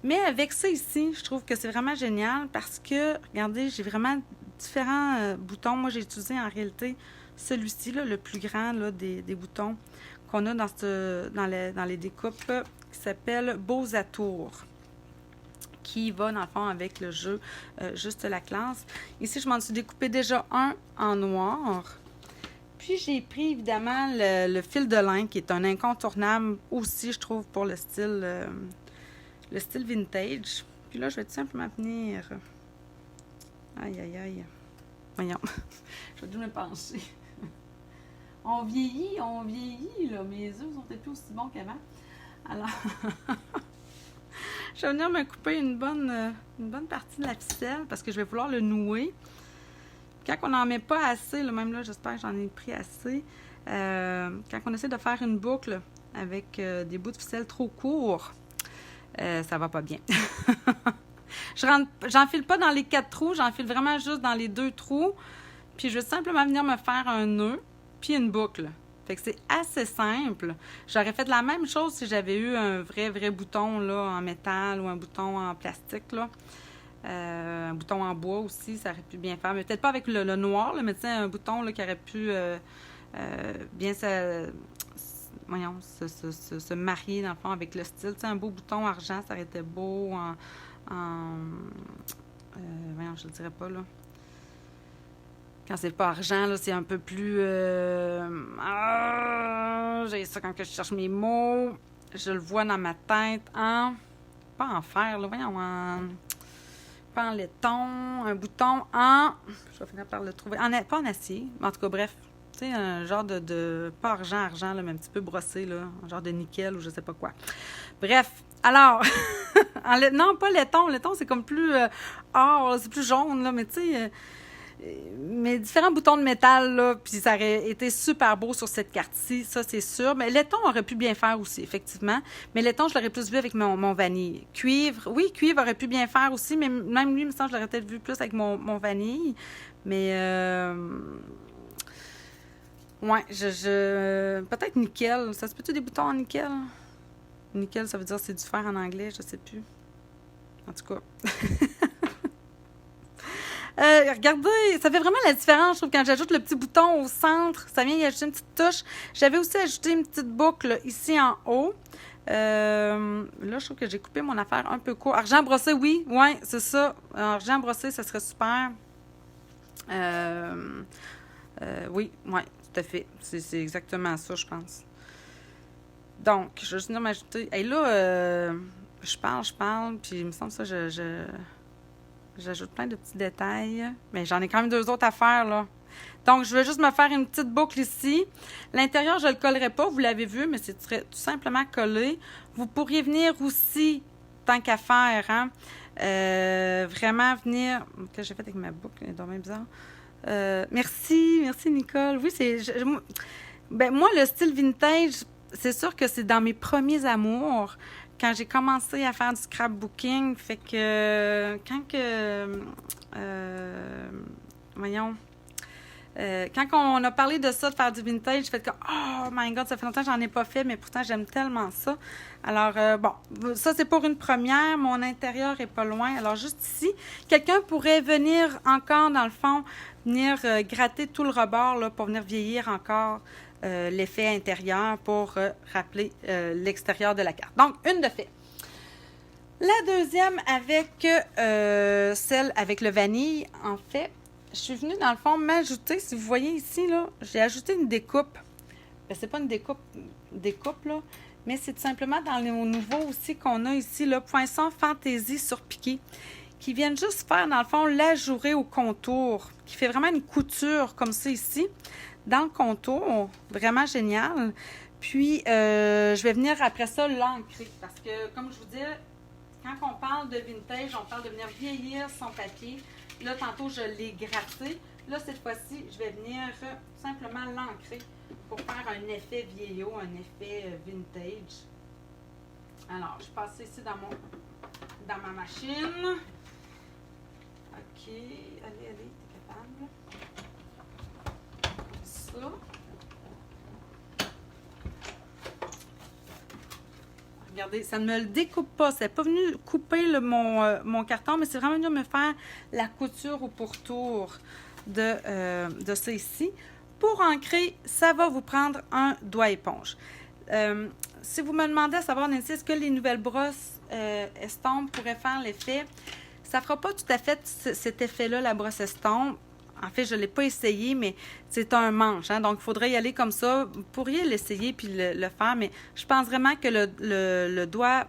Mais avec ça ici, je trouve que c'est vraiment génial parce que, regardez, j'ai vraiment différents boutons. Moi, j'ai utilisé en réalité celui-ci, là, le plus grand là, des boutons qu'on a dans les découpes qui s'appelle Beaux Atours, qui va dans le fond avec le jeu juste la classe. Ici, je m'en suis découpé déjà un en noir. Puis, j'ai pris évidemment le fil de lin qui est un incontournable aussi, je trouve, pour le style vintage. Puis là, je vais tout simplement venir... Aïe, aïe, aïe. Voyons. Je vais dû me pencher. On vieillit, là. Mes yeux sont peut-être plus aussi bons qu'avant. Alors, je vais venir me couper une bonne partie de la ficelle parce que je vais vouloir le nouer. Quand on n'en met pas assez, là, même là, j'espère que j'en ai pris assez. Quand on essaie de faire une boucle avec des bouts de ficelle trop courts, ça va pas bien. J'enfile pas dans les 4 trous, j'enfile vraiment juste dans les 2 trous. Puis je vais simplement venir me faire un nœud, puis une boucle. Fait que c'est assez simple. J'aurais fait la même chose si j'avais eu un vrai bouton là, en métal ou un bouton en plastique, là. Un bouton en bois aussi, ça aurait pu bien faire. Mais peut-être pas avec le noir, là, mais tu sais, un bouton là, qui aurait pu bien se marier, dans le fond, avec le style. Tu sais, un beau bouton argent, ça aurait été beau voyons, je ne dirais pas, là. Quand c'est pas argent, là, c'est un peu plus... j'ai ça quand que je cherche mes mots. Je le vois dans ma tête en... Pas en fer, là, voyons, pas en laiton, un bouton en... Je vais finir par le trouver. Pas en acier, mais en tout cas, bref. Tu sais, un genre de pas argent, là, mais un petit peu brossé, là. Un genre de nickel ou je sais pas quoi. Bref, alors... non, pas laiton. Laiton, c'est comme plus or, c'est plus jaune, là, mais tu sais... mais différents boutons de métal, là, puis ça aurait été super beau sur cette carte-ci, ça, c'est sûr. Mais laiton aurait pu bien faire aussi, effectivement. Mais laiton, je l'aurais plus vu avec mon vanille. Cuivre, oui, cuivre aurait pu bien faire aussi, mais même lui, il me semble, je l'aurais peut-être vu plus avec mon vanille. Mais, ouais, peut-être nickel. Ça se peut-tu des boutons en nickel? Nickel, ça veut dire c'est du fer en anglais, je sais plus. En tout cas... regardez, ça fait vraiment la différence, je trouve, quand j'ajoute le petit bouton au centre, ça vient y ajouter une petite touche. J'avais aussi ajouté une petite boucle ici en haut. Là, je trouve que j'ai coupé mon affaire un peu court. Argent brossé, oui, c'est ça. Argent brossé, ça serait super. Oui, tout à fait. C'est exactement ça, je pense. Donc, je vais juste venir m'ajouter. Et là, je parle, puis il me semble ça, j'ajoute plein de petits détails, mais j'en ai quand même 2 autres à faire, là. Donc, je vais juste me faire une petite boucle ici. L'intérieur, je ne le collerai pas, vous l'avez vu, mais c'est tout simplement collé. Vous pourriez venir aussi, tant qu'à faire, hein, vraiment venir... Qu'est-ce que j'ai fait avec ma boucle? Elle est dommage bizarre. Merci Nicole. Oui, moi, le style vintage, c'est sûr que c'est dans mes premiers amours. Quand j'ai commencé à faire du scrapbooking, fait que quand on a parlé de ça, de faire du vintage, j'ai fait comme « Oh my God, ça fait longtemps que j'en ai pas fait, mais pourtant, j'aime tellement ça. » Alors, ça, c'est pour une première. Mon intérieur est pas loin. Alors, juste ici, quelqu'un pourrait venir encore, dans le fond, venir gratter tout le rebord là, pour venir vieillir encore l'effet intérieur pour rappeler l'extérieur de la carte. Donc, une de fait. La deuxième avec celle avec le vanille, en fait, je suis venue dans le fond m'ajouter, si vous voyez ici, là, j'ai ajouté une découpe. Ben, c'est pas une découpe, là, mais c'est tout simplement dans les nouveaux aussi qu'on a ici, là, Poinçon Fantaisie sur piqué, qui viennent juste faire, dans le fond, l'ajouré au contour, qui fait vraiment une couture comme ça ici, dans le contour, vraiment génial. Puis, je vais venir après ça l'ancrer, parce que, comme je vous dis, quand on parle de vintage, on parle de venir vieillir son papier. Là, tantôt, je l'ai gratté. Là, cette fois-ci, je vais venir simplement l'ancrer pour faire un effet vieillot, un effet vintage. Alors, je passe ici dans ma machine. OK. Allez, t'es capable. Ça. Regardez, ça ne me le découpe pas. C'est pas venu couper mon carton, mais c'est vraiment venu me faire la couture au pourtour de ça ici. Pour ancrer, ça va vous prendre un doigt éponge. Si vous me demandez à savoir, Nancy, est-ce que les nouvelles brosses estompe pourraient faire l'effet? Ça ne fera pas tout à fait cet effet-là, la brosse estompe. En fait, je ne l'ai pas essayé, mais c'est un manche. Hein, donc, il faudrait y aller comme ça. Vous pourriez l'essayer puis le faire, mais je pense vraiment que le doigt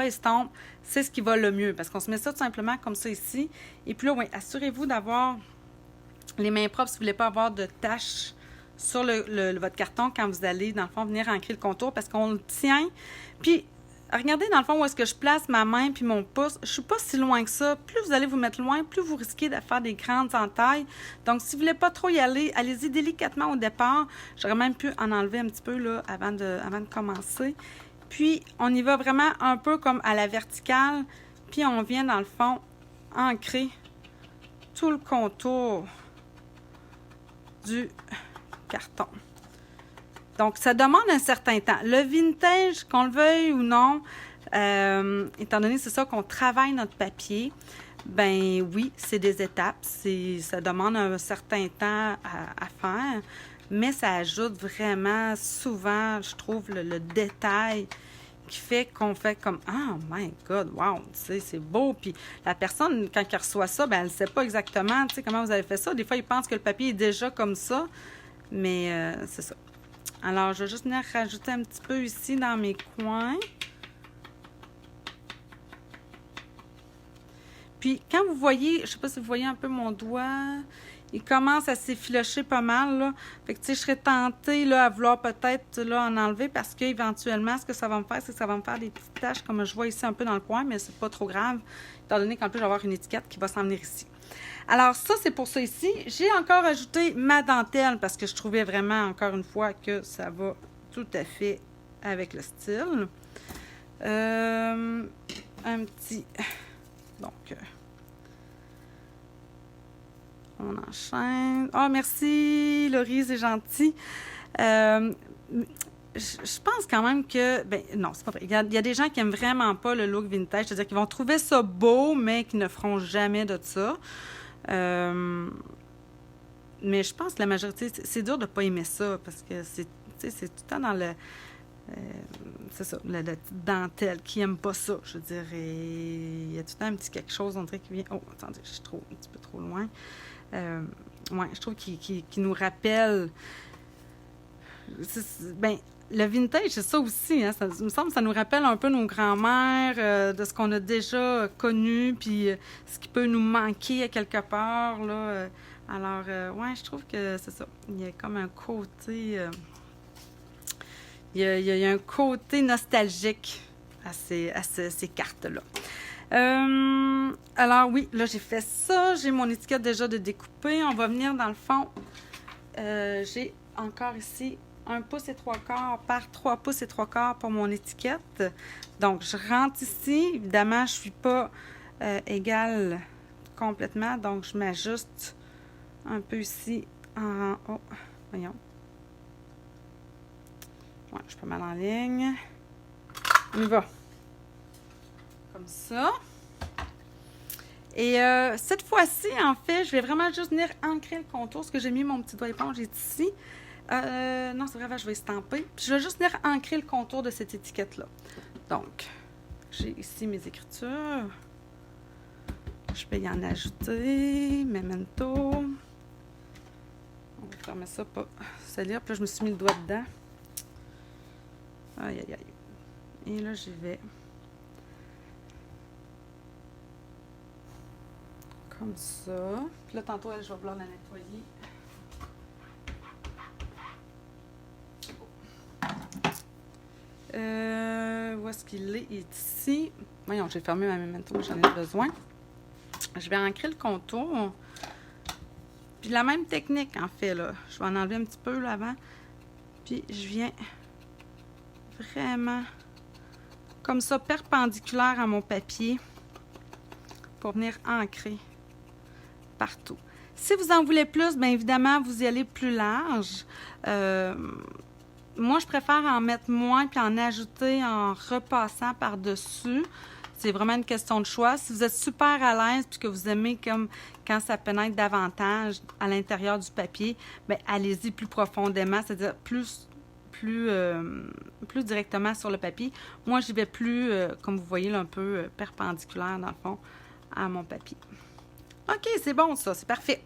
estompe, c'est ce qui va le mieux. Parce qu'on se met ça tout simplement comme ça ici. Et puis là, oui, assurez-vous d'avoir les mains propres si vous ne voulez pas avoir de taches sur votre carton quand vous allez, dans le fond, venir ancrer le contour parce qu'on le tient. Puis, regardez dans le fond où est-ce que je place ma main puis mon pouce. Je ne suis pas si loin que ça. Plus vous allez vous mettre loin, plus vous risquez de faire des grandes entailles. Donc, si vous ne voulez pas trop y aller, allez-y délicatement au départ. J'aurais même pu en enlever un petit peu là, avant de commencer. Puis, on y va vraiment un peu comme à la verticale. Puis, on vient dans le fond ancrer tout le contour du carton. Donc, ça demande un certain temps. Le vintage, qu'on le veuille ou non, étant donné c'est ça qu'on travaille notre papier, ben oui, c'est des étapes. Ça demande un certain temps à faire, mais ça ajoute vraiment souvent, je trouve, le détail qui fait qu'on fait comme « Oh my God, wow! » Tu sais, c'est beau. Puis la personne, quand elle reçoit ça, ben elle ne sait pas exactement, tu sais, comment vous avez fait ça. Des fois, ils pensent que le papier est déjà comme ça, mais c'est ça. Alors, je vais juste venir rajouter un petit peu ici dans mes coins. Puis, quand vous voyez, je ne sais pas si vous voyez un peu mon doigt, il commence à s'effilocher pas mal, là. Fait que, tu sais, je serais tentée, là, à vouloir peut-être, là, en enlever parce qu'éventuellement, ce que ça va me faire, c'est que ça va me faire des petites taches, comme je vois ici un peu dans le coin, mais c'est pas trop grave, étant donné qu'en plus, je vais avoir une étiquette qui va s'en venir ici. Alors, ça, c'est pour ça ici. J'ai encore ajouté ma dentelle parce que je trouvais vraiment, encore une fois, que ça va tout à fait avec le style. Un petit... Donc... on enchaîne. Oh, merci, Laurie, c'est gentil. Je pense quand même que... Ben non, c'est pas vrai. Il y a des gens qui aiment vraiment pas le look vintage. C'est-à-dire qu'ils vont trouver ça beau, mais qui ne feront jamais de ça. Mais je pense que la majorité... C'est dur de ne pas aimer ça, parce que c'est tout le temps dans le... c'est ça, la petite dentelle. Qui aime pas ça, je dirais. Il y a tout le temps un petit quelque chose, on dirait, qui vient... Oh, attendez, je suis un petit peu trop loin. Ouais, je trouve qu'il nous rappelle... Ben, le vintage, c'est ça aussi. Hein, ça, il me semble que ça nous rappelle un peu nos grands-mères, de ce qu'on a déjà connu, puis ce qui peut nous manquer à quelque part. Là. Alors, ouais, je trouve que c'est ça. Il y a comme un côté... il y a un côté nostalgique à ces cartes-là. Alors oui, là j'ai fait ça, j'ai mon étiquette déjà de découper. On va venir dans le fond. J'ai encore ici 1 pouce et 3 quarts par 3 pouces et 3 quarts pour mon étiquette. Donc je rentre ici. Évidemment, je ne suis pas égale complètement, donc je m'ajuste un peu ici en haut. Voyons. Ouais, je suis pas mal en ligne. On y va. Comme ça. Et cette fois-ci, en fait, je vais vraiment juste venir ancrer le contour. Parce que j'ai mis mon petit doigt éponge ici. Non, c'est vrai, je vais estamper. Puis je vais juste venir ancrer le contour de cette étiquette-là. Donc, j'ai ici mes écritures. Je vais y en ajouter. Memento. On va fermer ça, pas salir. Puis là, je me suis mis le doigt dedans. Aïe, aïe, aïe. Et là, j'y vais. Comme ça. Puis là, tantôt, je vais vouloir la nettoyer. Où est-ce qu'il est? Il est ici. Voyons, j'ai fermé ma memento, mais j'en ai besoin. Je vais ancrer le contour. Puis la même technique, en fait, là. Je vais en enlever un petit peu, là, avant. Puis je viens vraiment comme ça, perpendiculaire à mon papier pour venir ancrer partout. Si vous en voulez plus, bien évidemment, vous y allez plus large. Moi, je préfère en mettre moins puis en ajouter en repassant par-dessus. C'est vraiment une question de choix. Si vous êtes super à l'aise puis que vous aimez comme quand ça pénètre davantage à l'intérieur du papier, bien, allez-y plus profondément, c'est-à-dire plus directement sur le papier. Moi, j'y vais plus, comme vous voyez, là, un peu perpendiculaire, dans le fond, à mon papier. OK, c'est bon, ça, c'est parfait.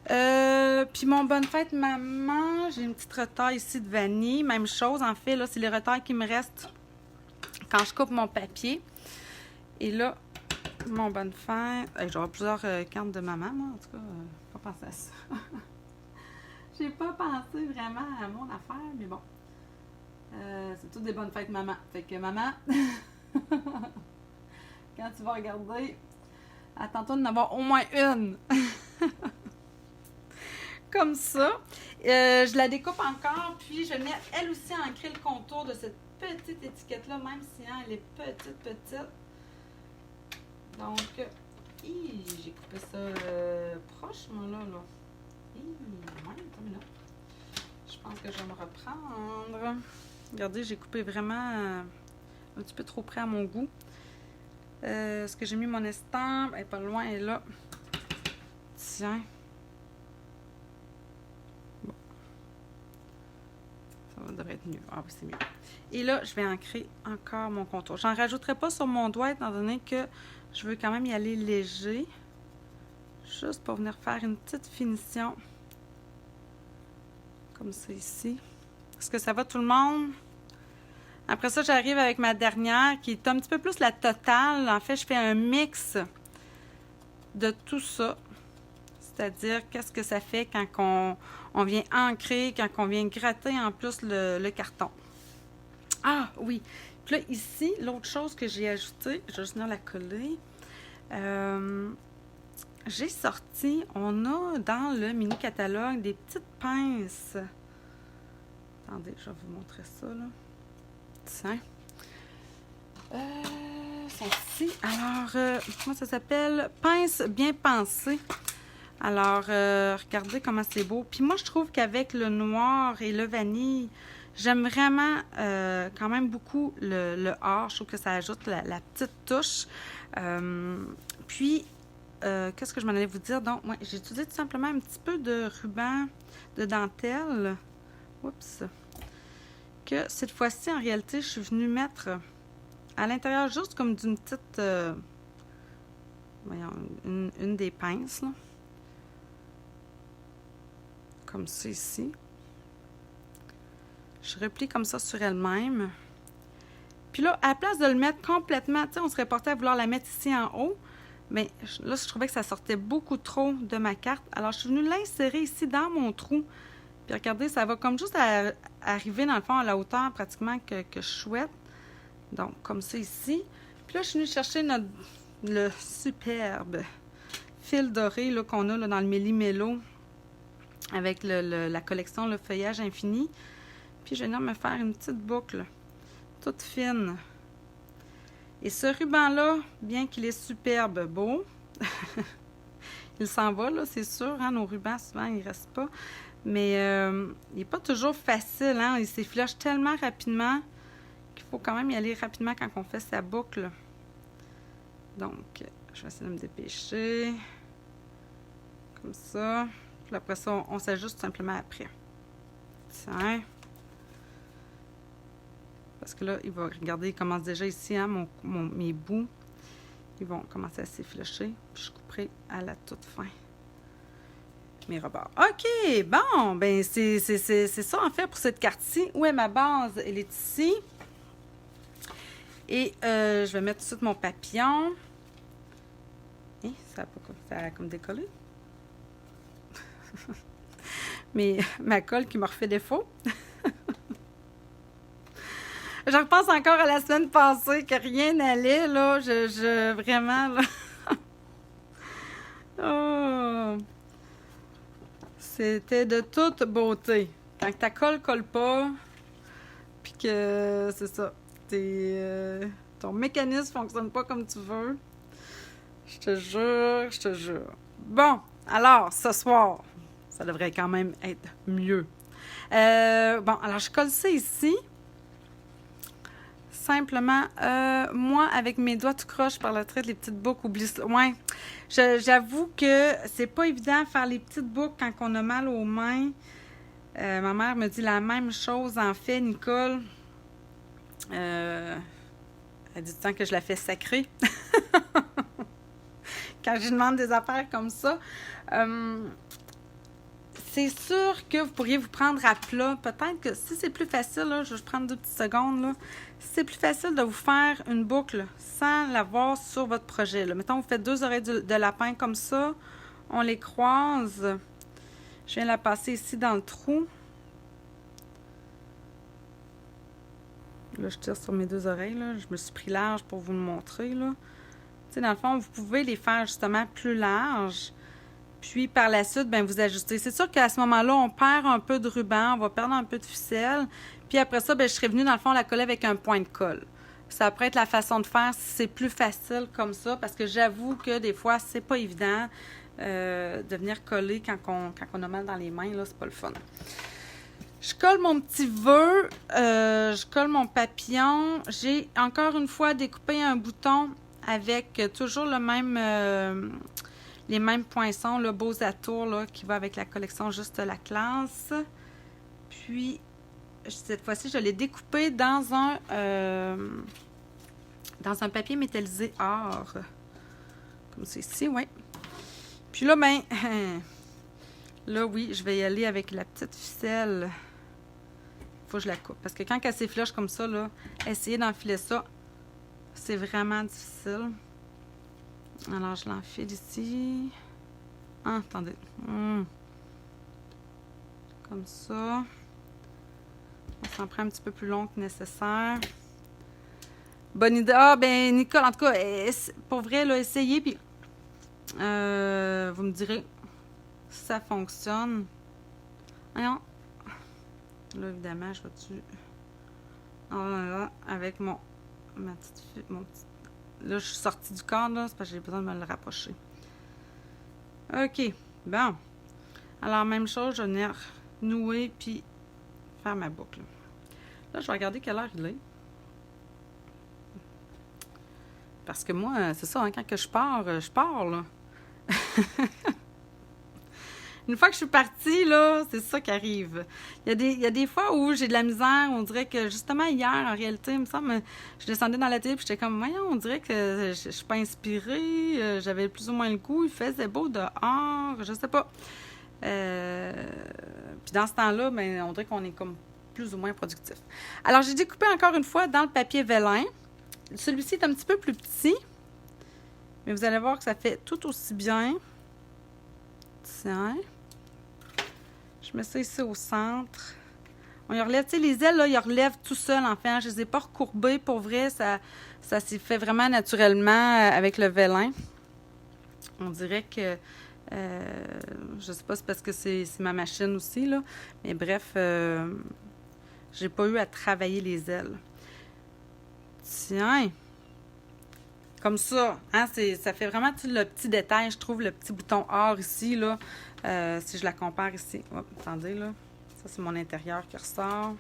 Puis mon bonne fête maman, j'ai une petite retaille ici de vanille. Même chose, en fait, là, c'est les retailles qui me restent quand je coupe mon papier. Et là, mon bonne fête... j'aurai plusieurs cartes de maman, moi, en tout cas, pas pensé à ça. J'ai pas pensé vraiment à mon affaire, mais bon. C'est toutes des bonnes fêtes maman. Fait que maman, quand tu vas regarder, attends-toi d'en avoir au moins une. Comme ça. Je la découpe encore, puis je mets elle aussi à ancrer le contour de cette petite étiquette-là, même si hein, elle est petite. Donc, j'ai coupé ça proche, moi, là. Je pense que je vais me reprendre. Regardez, j'ai coupé vraiment un petit peu trop près à mon goût. Est-ce que j'ai mis mon estampe? Elle est pas loin, elle est là. Tiens. Bon. Ça devrait être être mieux. Ah oui, c'est mieux. Et là, je vais ancrer encore mon contour. J'en rajouterai pas sur mon doigt, étant donné que je veux quand même y aller léger. Juste pour venir faire une petite finition. Comme ça ici. Est-ce que ça va tout le monde? Après ça, j'arrive avec ma dernière qui est un petit peu plus la totale. En fait, je fais un mix de tout ça. C'est-à-dire, qu'est-ce que ça fait quand on vient ancrer, quand on vient gratter en plus le carton. Ah oui! Puis là, ici, l'autre chose que j'ai ajoutée, je vais juste venir la coller. J'ai sorti, on a dans le mini-catalogue des petites pinces. Attendez, je vais vous montrer ça, là. Tiens. Celle-ci. Alors, moi, ça s'appelle Pince bien pensée. Alors, regardez comment c'est beau. Puis moi, je trouve qu'avec le noir et le vanille, j'aime vraiment quand même beaucoup le or. Je trouve que ça ajoute la petite touche. Puis, qu'est-ce que je m'en allais vous dire? Donc, moi, j'ai utilisé tout simplement un petit peu de ruban de dentelle. Oups! Que cette fois-ci, en réalité, je suis venue mettre à l'intérieur juste comme d'une petite... voyons, une des pinces, là. Comme ça ici. Je replie comme ça sur elle-même. Puis là, à la place de le mettre complètement, tu sais, on serait porté à vouloir la mettre ici en haut. Mais là, je trouvais que ça sortait beaucoup trop de ma carte. Alors, je suis venue l'insérer ici dans mon trou. Puis regardez, ça va comme juste arriver dans le fond à la hauteur pratiquement que je souhaite. Donc, comme ça ici. Puis là, je suis venue chercher le superbe fil doré qu'on a là, dans le Méli-Mélo avec la collection Le Feuillage Infini. Puis je vais venir me faire une petite boucle toute fine. Et ce ruban-là, bien qu'il est superbe beau, il s'en va, là, c'est sûr. Hein, nos rubans, souvent, ils ne restent pas. Mais il n'est pas toujours facile. Hein, il s'effiloche tellement rapidement qu'il faut quand même y aller rapidement quand on fait sa boucle. Donc, je vais essayer de me dépêcher. Comme ça. Puis après ça, on s'ajuste simplement après. Tiens. Parce que là, il va, regardez, il commence déjà ici, hein, mes bouts. Ils vont commencer à s'effilocher. Puis je couperai à la toute fin mes rebords. OK, bon, ben c'est ça en fait pour cette carte-ci. Où est ma base? Elle est ici. Et je vais mettre tout de suite mon papillon. Et ça a comme décollé. Mais ma colle qui me refait défaut. Je repense encore à la semaine passée que rien n'allait, là. Vraiment, là. Oh! C'était de toute beauté. Quand ta colle pas, puis que c'est ça, ton mécanisme fonctionne pas comme tu veux. Je te jure, je te jure. Bon, alors, ce soir, ça devrait quand même être mieux. Bon, alors je colle ça ici. Simplement, moi, avec mes doigts tout croche par le trait, les petites boucles, oublie ça. Ouais, j'avoue que c'est pas évident de faire les petites boucles quand on a mal aux mains. Ma mère me dit la même chose, en fait, Nicole. Elle dit tout le temps que je la fais sacrée. Quand je lui demande des affaires comme ça. C'est sûr que vous pourriez vous prendre à plat. Peut-être que si c'est plus facile, là, je vais prendre 2 petites secondes, là. Si c'est plus facile de vous faire une boucle sans l'avoir sur votre projet, là. Mettons, vous faites 2 oreilles de lapin comme ça. On les croise. Je viens la passer ici dans le trou. Là, je tire sur mes 2 oreilles, là. Je me suis pris large pour vous le montrer, là. Tu sais, dans le fond, vous pouvez les faire justement plus larges. Puis, par la suite, bien, vous ajustez. C'est sûr qu'à ce moment-là, on perd un peu de ruban, on va perdre un peu de ficelle. Puis après ça, bien, je serais venue, dans le fond, la coller avec un point de colle. Ça pourrait être la façon de faire si c'est plus facile comme ça, parce que j'avoue que des fois, c'est pas évident de venir coller quand on a mal dans les mains. Là, c'est pas le fun. Je colle mon petit vœu, je colle mon papillon. J'ai encore une fois découpé un bouton avec toujours le même... les mêmes poinçons, le Beaux Atours, là, qui va avec la collection Juste la classe. Puis, cette fois-ci, je l'ai découpé dans un papier métallisé or. Comme c'est ici, oui. Puis là, ben, là, oui, je vais y aller avec la petite ficelle. Faut que je la coupe. Parce que quand elle s'efflèche comme ça, là, essayer d'enfiler ça, c'est vraiment difficile. Alors, je l'enfile ici. Ah, attendez. Comme ça. On s'en prend un petit peu plus long que nécessaire. Bonne idée. Ah, ben, Nicole, en tout cas, pour vrai, là, essayez, puis vous me direz si ça fonctionne. Voyons. Là, évidemment, je vais-tu... avec ma petite... Là, je suis sortie du cadre, là, c'est parce que j'ai besoin de me le rapprocher. OK. Bon. Alors, même chose, je vais nouer, puis faire ma boucle. Là, je vais regarder quelle heure il est. Parce que moi, c'est ça, hein, quand que je pars, là. Une fois que je suis partie, là, c'est ça qui arrive. Il y a des fois où j'ai de la misère. On dirait que, justement, hier, en réalité, il me semble, je descendais dans la télé puis j'étais comme, voyons, on dirait que je suis pas inspirée. J'avais plus ou moins le goût. Il faisait beau dehors. Je sais pas. Puis dans ce temps-là, ben, on dirait qu'on est comme plus ou moins productif. Alors, j'ai découpé encore une fois dans le papier vélin. Celui-ci est un petit peu plus petit. Mais vous allez voir que ça fait tout aussi bien. Tiens. Je mets ça ici au centre. On y relève, tu sais, les ailes, là, ils relèvent tout seul, en fait. Hein. Je les ai pas recourbées, pour vrai. Ça s'est fait vraiment naturellement avec le vélin. On dirait que... je sais pas, c'est parce que c'est ma machine aussi, là. Mais bref, j'ai pas eu à travailler les ailes. Tiens! Comme ça, hein, ça fait vraiment le petit détail, je trouve, le petit bouton or ici, là, si je la compare ici. Hop, attendez, là. Ça, c'est mon intérieur qui ressort.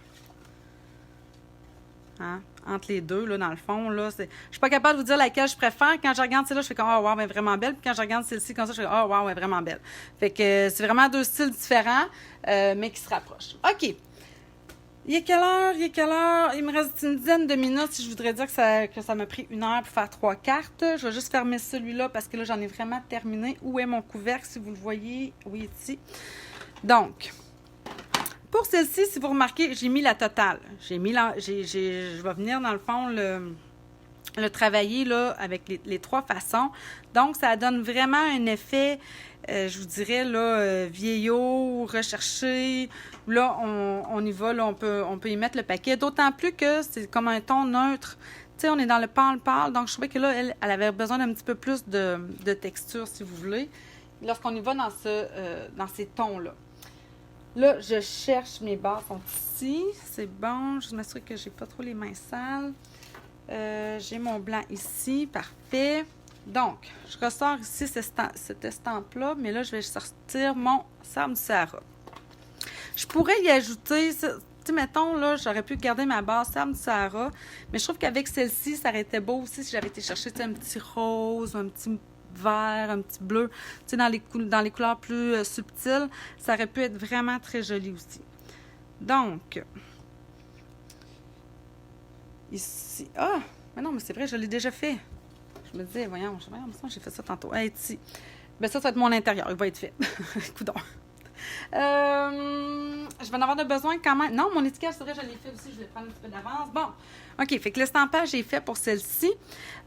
Hein? Entre les deux, là, dans le fond, là, je suis pas capable de vous dire laquelle je préfère. Quand je regarde celle-là, je fais comme, oh, wow, elle est vraiment belle. Puis quand je regarde celle-ci, comme ça, je fais, oh, wow, elle est vraiment belle. Fait que c'est vraiment deux styles différents, mais qui se rapprochent. OK. Il est quelle heure? Il me reste une dizaine de minutes si je voudrais dire que ça m'a pris 1 heure pour faire 3 cartes. Je vais juste fermer celui-là parce que là, j'en ai vraiment terminé. Où est mon couvercle, si vous le voyez? Oui, ici. Donc, pour celle-ci, si vous remarquez, j'ai mis la totale. Je vais venir, dans le fond, le travailler là, avec les 3 façons. Donc, ça donne vraiment un effet... je vous dirais, là, vieillot, recherché. Là, on y va, là, on peut y mettre le paquet. D'autant plus que c'est comme un ton neutre. Tu sais, on est dans le pâle. Donc, je trouvais que là, elle avait besoin d'un petit peu plus de texture, si vous voulez. Lorsqu'on y va dans ces tons-là. Là, je cherche mes barres sont ici. C'est bon. Je m'assure que j'ai pas trop les mains sales. J'ai mon blanc ici. Parfait. Donc, je ressors ici cette estampe-là, mais là, je vais sortir mon Sable du Sahara. Je pourrais y ajouter, tu sais, mettons, là, j'aurais pu garder ma base Sable du Sahara, mais je trouve qu'avec celle-ci, ça aurait été beau aussi si j'avais été chercher, tu sais, un petit rose, un petit vert, un petit bleu, tu sais, dans les couleurs plus subtiles, ça aurait pu être vraiment très joli aussi. Donc, ici, mais non, mais c'est vrai, je l'ai déjà fait. Je me disais, voyons, j'ai fait ça tantôt. Hey, ici. Ben ça va être mon intérieur. Il va être fait. Coudonc. Je vais en avoir de besoin quand même. Non, mon étiquette, c'est vrai, je l'ai fait aussi. Je vais prendre un petit peu d'avance. Bon. OK. Fait que l'estampage est fait pour celle-ci.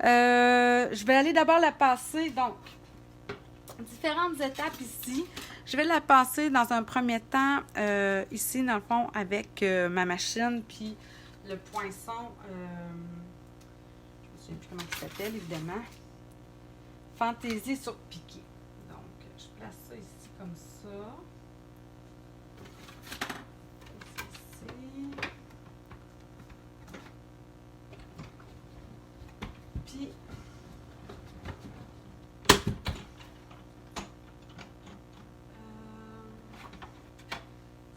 Je vais aller d'abord la passer. Donc, différentes étapes ici. Je vais la passer dans un premier temps, ici, dans le fond, avec ma machine, puis le poinçon. Je ne sais plus comment il s'appelle, évidemment. Fantaisie sur piqué. Donc, je place ça ici comme ça. Ici. Puis,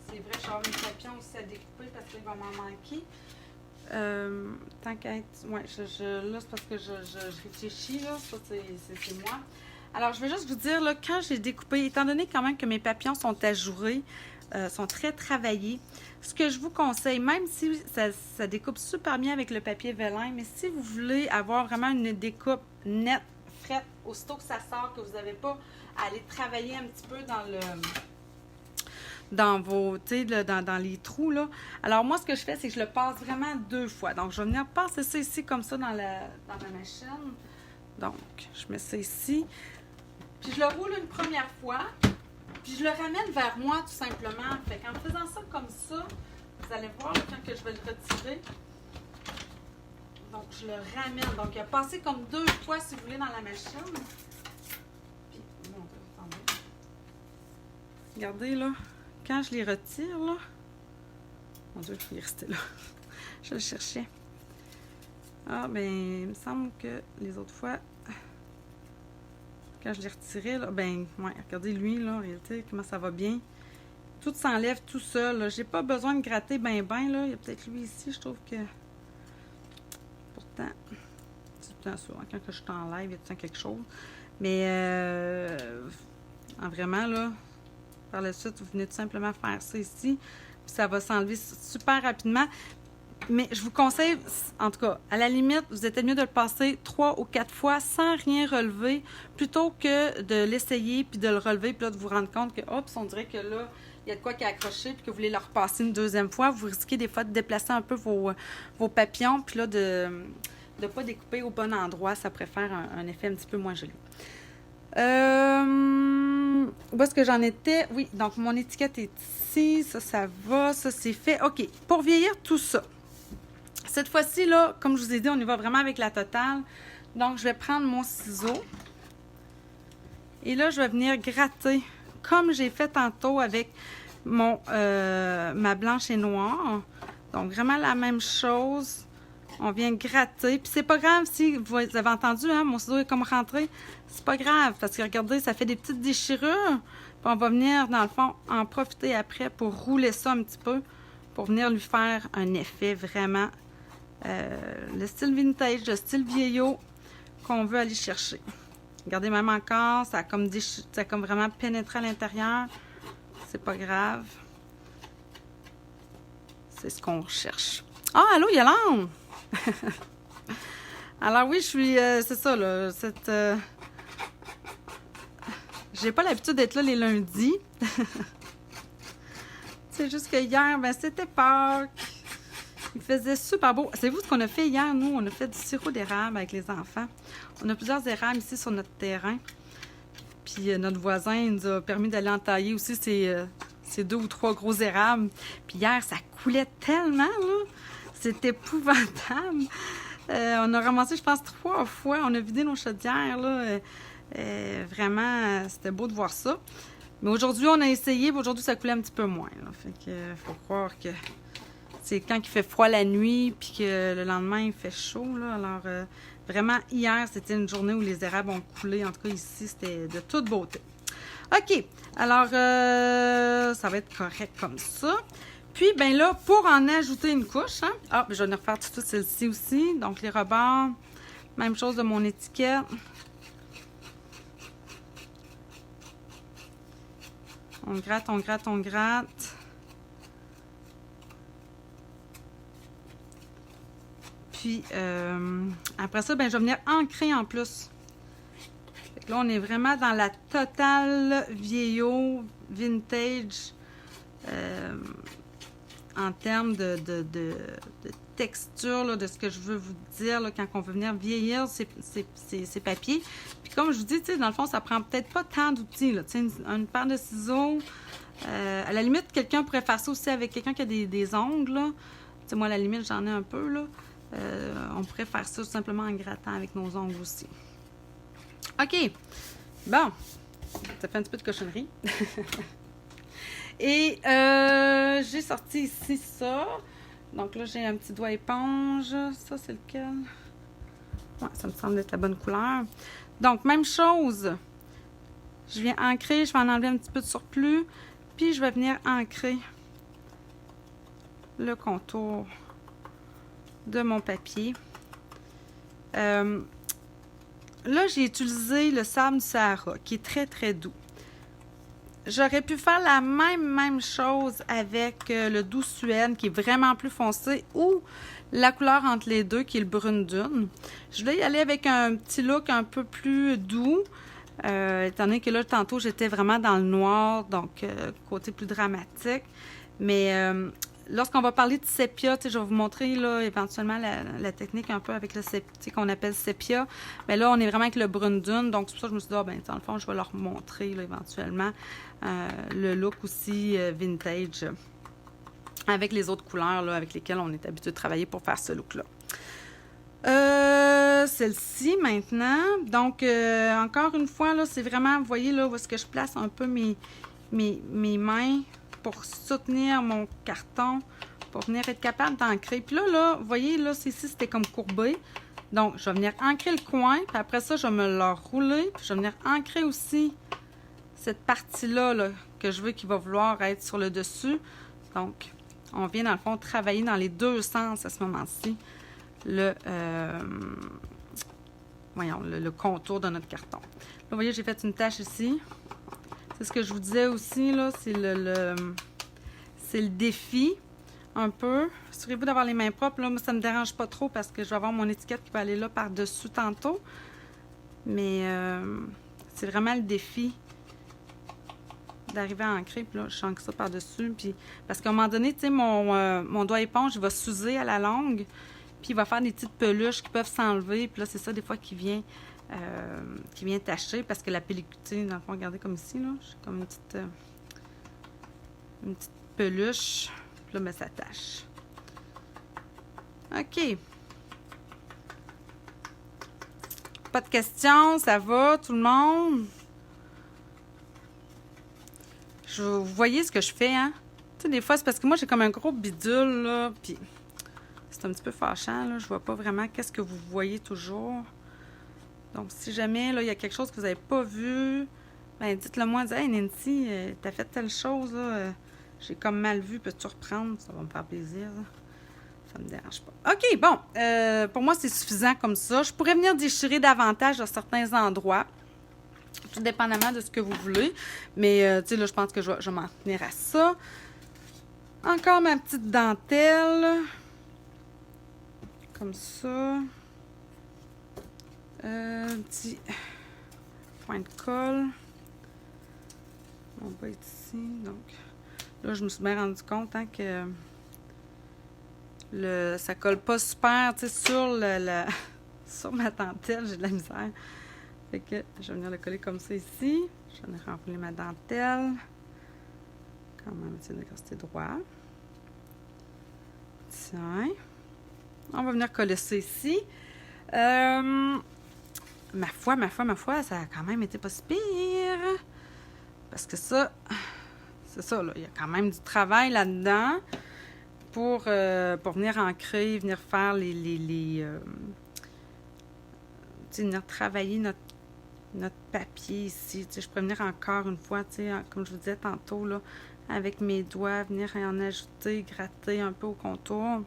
c'est vrai, je vais avoir mes papillons aussi à découper parce qu'il va m'en manquer. Tant qu'à être... Ouais, là, c'est parce que je réfléchis, là. Ça, c'est moi. Alors, je vais juste vous dire, là, quand j'ai découpé, étant donné quand même que mes papillons sont ajourés, sont très travaillés. Ce que je vous conseille, même si ça découpe super bien avec le papier vélin, mais si vous voulez avoir vraiment une découpe nette, frette, aussitôt que ça sort, que vous n'avez pas à aller travailler un petit peu dans vos, tu sais, dans les trous, là. Alors, moi, ce que je fais, c'est que je le passe vraiment 2 fois. Donc, je vais venir passer ça ici, comme ça, dans ma machine. Donc, je mets ça ici. Puis, je le roule une première fois. Puis, je le ramène vers moi, tout simplement. Fait qu'en faisant ça comme ça, vous allez voir, là, quand que je vais le retirer. Donc, je le ramène. Donc, il a passé comme 2 fois, si vous voulez, dans la machine. Puis, mon Dieu, attendez. Regardez, là. Quand je les retire, là, mon Dieu, il est resté là. Je le cherchais. Ah, ben, il me semble que les autres fois, quand je l'ai retiré, là, ben, ouais, regardez lui, là, en réalité, comment ça va bien. Tout s'enlève tout seul, là. J'ai pas besoin de gratter ben, là. Il y a peut-être lui ici, je trouve que, pourtant, c'est tout le temps ça. Quand je suis en live, il y a tout le temps quelque chose. Mais, vraiment, là, par la suite, vous venez tout simplement faire ça ici. Puis ça va s'enlever super rapidement. Mais je vous conseille, en tout cas, à la limite, vous êtes mieux de le passer 3 ou 4 fois sans rien relever, plutôt que de l'essayer puis de le relever, puis là, de vous rendre compte que, oups, on dirait que là, il y a de quoi qui est accroché, puis que vous voulez le repasser une 2e fois. Vous risquez des fois de déplacer un peu vos papillons, puis là, de ne pas découper au bon endroit. Ça pourrait faire un effet un petit peu moins joli. Où est-ce que j'en étais? Oui, donc mon étiquette est ici. Ça va. Ça, c'est fait. OK. Pour vieillir tout ça. Cette fois-ci, là, comme je vous ai dit, on y va vraiment avec la totale. Donc, je vais prendre mon ciseau. Et là, je vais venir gratter, comme j'ai fait tantôt avec ma blanche et noire. Donc, vraiment la même chose. On vient gratter. Puis c'est pas grave si vous avez entendu, hein, mon ciseau est comme rentré. C'est pas grave parce que regardez, ça fait des petites déchirures. Puis on va venir, dans le fond, en profiter après pour rouler ça un petit peu. Pour venir lui faire un effet vraiment le style vintage, le style vieillot qu'on veut aller chercher. Regardez, même encore, ça a comme vraiment pénétré à l'intérieur. C'est pas grave. C'est ce qu'on recherche. Ah, allô, Yolande! Alors oui, je suis... c'est ça, là. J'ai pas l'habitude d'être là les lundis. C'est juste que hier, ben c'était Pâques. Il faisait super beau. Savez-vous ce qu'on a fait hier, nous? On a fait du sirop d'érable avec les enfants. On a plusieurs érables ici sur notre terrain. Puis notre voisin nous a permis d'aller entailler aussi ces 2 ou 3 gros érables. Puis hier, ça coulait tellement, là. C'était épouvantable. On a ramassé, je pense, 3 fois. On a vidé nos chaudières, là. Vraiment, c'était beau de voir ça. Mais aujourd'hui, on a essayé. Aujourd'hui, ça coulait un petit peu moins, là. Fait que faut croire que c'est quand il fait froid la nuit puis que le lendemain, il fait chaud, là. Alors, vraiment, hier, c'était une journée où les érables ont coulé. En tout cas, ici, c'était de toute beauté. OK. Alors, ça va être correct comme ça. Puis, ben là, pour en ajouter une couche, hein, je vais en refaire tout de suite celle-ci aussi. Donc, les rebords, même chose de mon étiquette. On gratte, on gratte, on gratte. Puis, après ça, ben, je vais venir ancrer en plus. Fait que là, on est vraiment dans la totale vieillot, vintage. En termes de texture, là, de ce que je veux vous dire là, quand on veut venir vieillir ces papiers. Puis comme je vous dis, dans le fond, ça prend peut-être pas tant d'outils. Une paire de ciseaux. À la limite, quelqu'un pourrait faire ça aussi avec quelqu'un qui a des ongles. Là. Moi, à la limite, j'en ai un peu. Là. On pourrait faire ça tout simplement en grattant avec nos ongles aussi. OK. Bon. Ça fait un petit peu de cochonnerie. Et j'ai sorti ici ça. Donc là, j'ai un petit doigt éponge. Ça, c'est lequel? Ouais, ça me semble être la bonne couleur. Donc, même chose. Je viens ancrer. Je vais en enlever un petit peu de surplus. Puis, je vais venir ancrer le contour de mon papier. Là, j'ai utilisé le sable du Sahara, qui est très, très doux. j'aurais pu faire la même chose avec le Doux Suède, qui est vraiment plus foncé, ou la couleur entre les deux, qui est le brune dune. Je voulais y aller avec un petit look un peu plus doux, étant donné que là, tantôt, j'étais vraiment dans le noir, donc côté plus dramatique. Mais lorsqu'on va parler de sépia, je vais vous montrer là, éventuellement la technique un peu avec le sépia, qu'on appelle sépia. Mais là, on est vraiment avec le brune dune, donc c'est pour ça que je me suis dit, dans le fond, je vais leur montrer là, éventuellement le look aussi vintage avec les autres couleurs là, avec lesquelles on est habitué de travailler pour faire ce look-là. Celle-ci maintenant. Donc, encore une fois, là, c'est vraiment, vous voyez là où est-ce que je place un peu mes mains pour soutenir mon carton, pour venir être capable d'ancrer. Puis là, vous voyez, là, ici, c'était comme courbé. Donc, je vais venir ancrer le coin, puis après ça, je vais me le rouler, puis je vais venir ancrer aussi cette partie-là là, que je veux qu'il va vouloir être sur le dessus. Donc, on vient, dans le fond, travailler dans les deux sens à ce moment-ci le contour de notre carton. Là, vous voyez, j'ai fait une tache ici. C'est ce que je vous disais aussi, là, c'est c'est le défi, un peu. Assurez-vous d'avoir les mains propres. Là, moi, ça ne me dérange pas trop parce que je vais avoir mon étiquette qui va aller là par-dessus tantôt. Mais c'est vraiment le défi d'arriver à ancrer. Puis là, je sens que ça par-dessus. Puis, parce qu'à un moment donné, tu sais, mon doigt éponge, il va s'user à la longue. Puis il va faire des petites peluches qui peuvent s'enlever. Puis là, c'est ça des fois qui vient tacher. Parce que la pellicule, tu sais, dans le fond, regardez comme ici, là. J'ai comme une petite peluche. Puis là, ben, ça tâche. OK. Pas de questions, ça va, tout le monde? Vous voyez ce que je fais, hein? Tu sais, des fois, c'est parce que moi, j'ai comme un gros bidule, là, puis c'est un petit peu fâchant, là. Je vois pas vraiment qu'est-ce que vous voyez toujours. Donc, si jamais, là, il y a quelque chose que vous n'avez pas vu, ben dites-le moi, dites, « Hey, Nancy, t'as fait telle chose, là, j'ai comme mal vu, peux-tu reprendre? » Ça va me faire plaisir, là. Ça me dérange pas. OK, bon, pour moi, c'est suffisant comme ça. Je pourrais venir déchirer davantage à certains endroits, tout dépendamment de ce que vous voulez. Mais, tu sais, là, je pense que je vais m'en tenir à ça. Encore ma petite dentelle. Comme ça. Un petit point de colle. On va être ici. Donc, là, je me suis bien rendu compte hein, que ça colle pas super, tu sais, sur ma dentelle. J'ai de la misère. Fait que je vais venir le coller comme ça ici. Je vais venir remplir ma dentelle. Quand même, essayer de rester droit. Tiens. On va venir coller ça ici. Ma foi, ça a quand même été pas si pire. Parce que ça, c'est ça, là. Il y a quand même du travail là-dedans pour venir ancrer, venir faire venir travailler notre papier ici. Tu sais, je pourrais venir encore une fois, tu sais, comme je vous disais tantôt, là, avec mes doigts, venir en ajouter, gratter un peu au contour.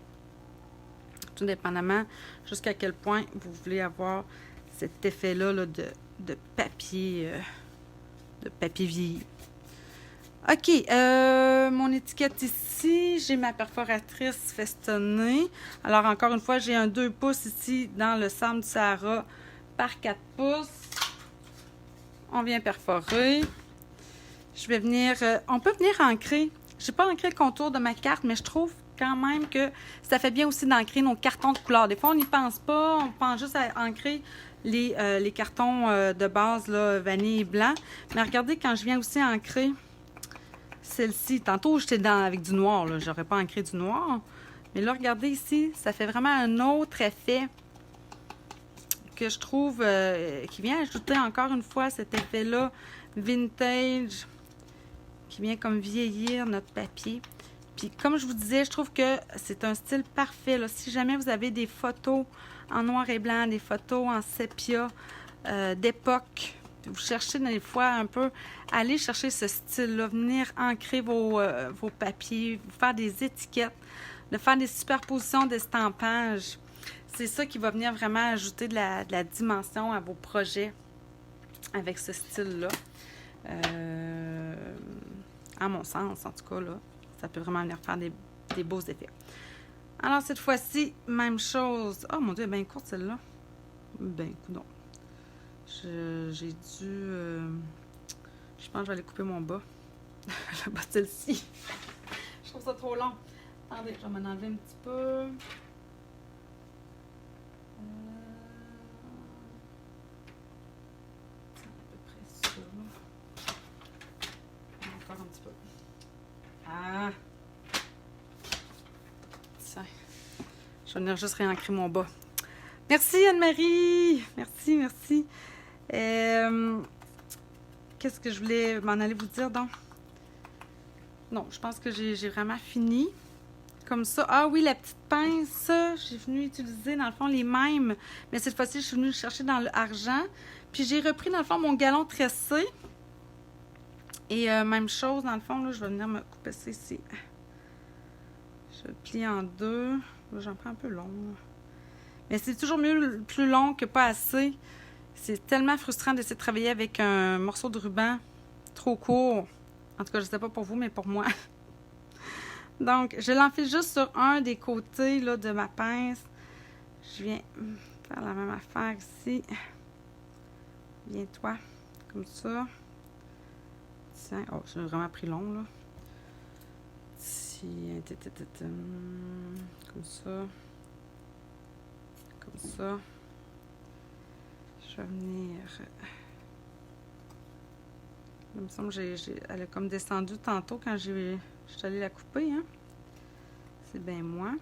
Tout dépendamment jusqu'à quel point vous voulez avoir cet effet-là là, de papier vieilli. OK, mon étiquette ici, j'ai ma perforatrice festonnée. Alors, encore une fois, j'ai un 2 pouces ici dans le sable du Sahara par 4 pouces. On vient perforer. Je vais venir, on peut venir ancrer. Je n'ai pas ancré le contour de ma carte, mais je trouve quand même que ça fait bien aussi d'ancrer nos cartons de couleur. Des fois, on n'y pense pas. On pense juste à ancrer les cartons de base, là, vanille et blanc. Mais regardez, quand je viens aussi ancrer celle-ci, tantôt, j'étais avec du noir. Je n'aurais pas ancré du noir. Mais là, regardez ici, ça fait vraiment un autre effet que je trouve qui vient ajouter encore une fois cet effet-là vintage qui vient comme vieillir notre papier. Puis comme je vous disais, je trouve que c'est un style parfait. Là. Si jamais vous avez des photos en noir et blanc, des photos en sépia d'époque, vous cherchez des fois un peu, allez chercher ce style-là, venir ancrer vos papiers, faire des étiquettes, de faire des superpositions d'estampage. C'est ça qui va venir vraiment ajouter de la dimension à vos projets avec ce style-là. à mon sens, en tout cas, là, ça peut vraiment venir faire des beaux effets. Alors, cette fois-ci, même chose. Oh mon Dieu, elle est bien courte, celle-là. Ben, non. J'ai dû... je pense que je vais aller couper mon bas. Le bas de celle-ci. Je trouve ça trop long. Attendez, je vais m'en enlever un petit peu. C'est à peu près ça. Encore un petit peu. Ah! Tiens. Je vais venir juste réancrer mon bas. Merci Anne-Marie! Merci, merci. Qu'est-ce que je voulais m'en aller vous dire donc? Non, je pense que j'ai vraiment fini. Comme ça. Ah oui, la petite pince, j'ai venu utiliser dans le fond les mêmes, mais cette fois-ci, je suis venue le chercher dans l'argent. Puis j'ai repris dans le fond mon galon tressé. Et même chose, dans le fond, là, je vais venir me couper ça ici. Je le plie en deux. J'en prends un peu long. Mais c'est toujours mieux plus long que pas assez. C'est tellement frustrant d'essayer de travailler avec un morceau de ruban trop court. En tout cas, je ne sais pas pour vous, mais pour moi. Donc, je l'enfile juste sur un des côtés là, de ma pince. Je viens faire la même affaire ici. Viens toi, comme ça. Tiens, oh, j'ai vraiment pris long, là. Tiens, comme ça. Comme ça. Je vais venir... Il me semble que elle a comme descendu tantôt quand je suis allée la couper, hein. C'est bien moi.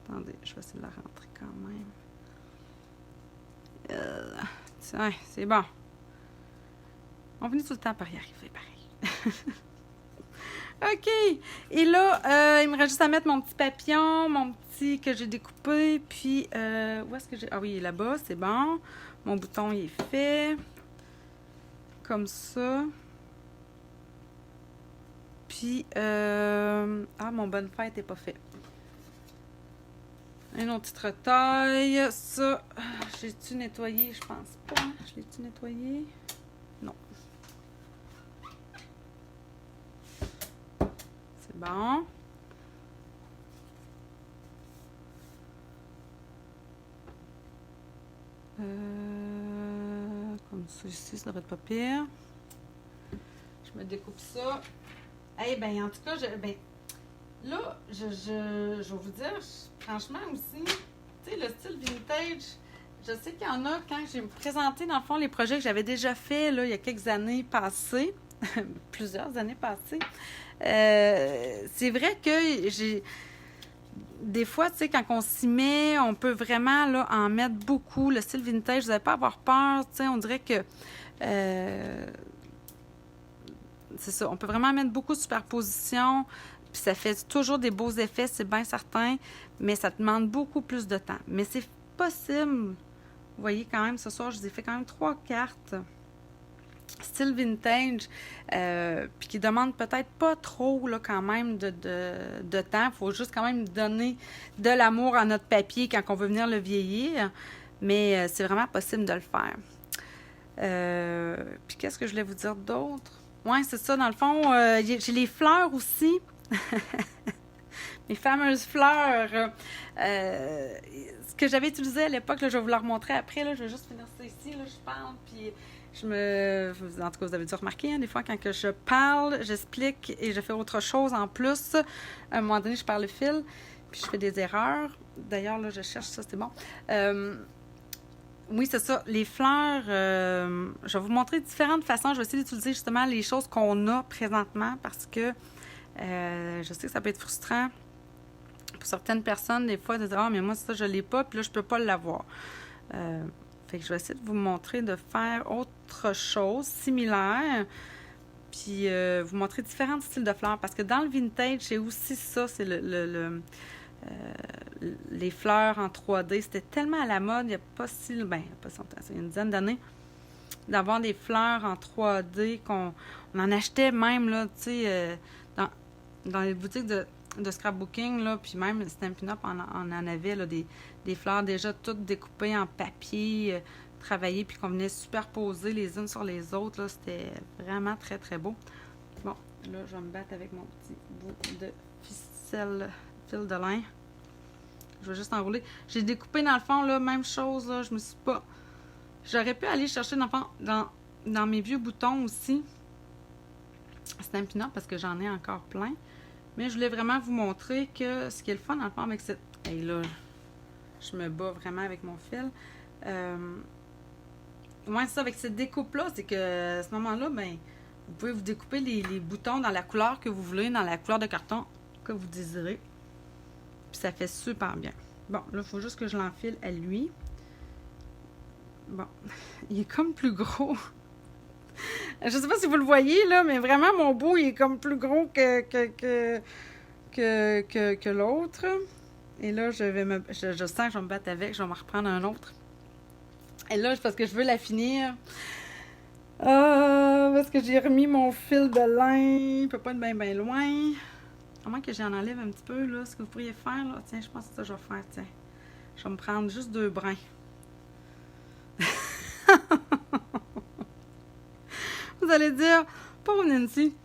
Attendez, je vais essayer de la rentrer quand même. Tiens, c'est bon. On finit tout le temps par y arriver, pareil. OK. Et là, il me reste juste à mettre mon petit papillon, mon petit que j'ai découpé. Puis, où est-ce que j'ai... Ah oui, il est là-bas, c'est bon. Mon bouton, il est fait. Comme ça. Puis, mon bonne fête n'est pas fait. Un autre petite retaille. Ça, j'ai-tu nettoyé? Je pense pas. Je l'ai-tu nettoyé? Non. C'est bon. Comme ça ici, ça devrait être pas pire. Je me découpe ça. Eh bien, en tout cas, là, je vais vous dire, franchement aussi, tu sais, le style vintage, je sais qu'il y en a, quand j'ai présenté, dans le fond, les projets que j'avais déjà faits, là, il y a quelques années passées, plusieurs années passées, c'est vrai que des fois, tu sais, quand on s'y met, on peut vraiment, là, en mettre beaucoup. Le style vintage, vous n'allez pas avoir peur, tu sais, on dirait que... c'est ça, on peut vraiment mettre beaucoup de superposition, puis ça fait toujours des beaux effets, c'est bien certain, mais ça demande beaucoup plus de temps. Mais c'est possible, vous voyez quand même, ce soir, je vous ai fait quand même 3 cartes style vintage, puis qui demandent peut-être pas trop, là, quand même, de temps. Il faut juste quand même donner de l'amour à notre papier quand on veut venir le vieillir, mais c'est vraiment possible de le faire. Puis qu'est-ce que je voulais vous dire d'autre? Oui, c'est ça, dans le fond, j'ai les fleurs aussi. Mes fameuses fleurs. Ce que j'avais utilisé à l'époque, là, je vais vous la remontrer après. Là, je vais juste finir ça ici. Là, je parle, puis en tout cas, vous avez dû remarquer, hein, des fois, quand que je parle, j'explique et je fais autre chose en plus. À un moment donné, je parle le fil, puis je fais des erreurs. D'ailleurs, là, je cherche ça, c'est bon. Oui, c'est ça. Les fleurs, je vais vous montrer différentes façons. Je vais essayer d'utiliser justement les choses qu'on a présentement parce que je sais que ça peut être frustrant pour certaines personnes, des fois, de dire « Ah, mais moi, ça, je ne l'ai pas, puis là, je ne peux pas l'avoir. » Fait que je vais essayer de vous montrer de faire autre chose, similaire, puis vous montrer différents styles de fleurs parce que dans le vintage, c'est aussi ça, c'est les fleurs en 3D. C'était tellement à la mode, il n'y a pas si... Ben, pas si longtemps, il y a une dizaine d'années, d'avoir des fleurs en 3D qu'on en achetait même, là, tu sais, dans les boutiques de scrapbooking, là, puis même Stampin' Up, on en avait, là, des fleurs déjà toutes découpées en papier, travaillées, puis qu'on venait superposer les unes sur les autres, là. C'était vraiment très, très beau. Bon, là, je vais me battre avec mon petit bout de fil de lin. Je vais juste enrouler. J'ai découpé dans le fond, là, même chose, là, je me suis pas... J'aurais pu aller chercher dans le fond, dans mes vieux boutons aussi. C'est un pinot parce que j'en ai encore plein. Mais je voulais vraiment vous montrer que ce qui est le fun dans le fond avec cette... Hey, là, je me bats vraiment avec mon fil. Ouais, c'est ça, avec cette découpe-là, c'est que à ce moment-là, ben, vous pouvez vous découper les boutons dans la couleur que vous voulez, dans la couleur de carton que vous désirez. Puis ça fait super bien. Bon, là, il faut juste que je l'enfile à lui. Bon, il est comme plus gros. Je sais pas si vous le voyez, là, mais vraiment, mon bout, il est comme plus gros que l'autre. Et là, je sens que je vais me battre avec. Je vais me reprendre un autre. Et là, c'est parce que je veux la finir. Parce que j'ai remis mon fil de lin. Il peut pas être bien loin. À moins que j'en enlève un petit peu, là. Ce que vous pourriez faire, là. Tiens, je pense que ça, je vais faire, tiens. Je vais me prendre juste 2 brins. Vous allez dire, pauvre Nancy,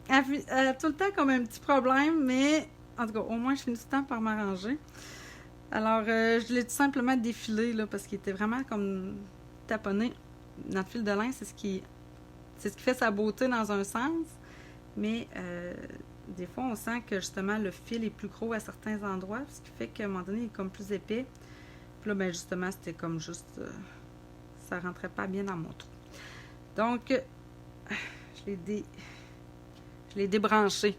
elle a tout le temps comme un petit problème, mais en tout cas, au moins, je finis tout le temps par m'arranger. Alors, je l'ai tout simplement défilé, là, parce qu'il était vraiment comme taponné. Notre fil de lin, c'est ce qui fait sa beauté dans un sens, mais des fois, on sent que justement, le fil est plus gros à certains endroits, ce qui fait qu'à un moment donné, il est comme plus épais. Puis là, ben justement, c'était comme juste... ça rentrait pas bien dans mon trou. Donc, je l'ai débranché.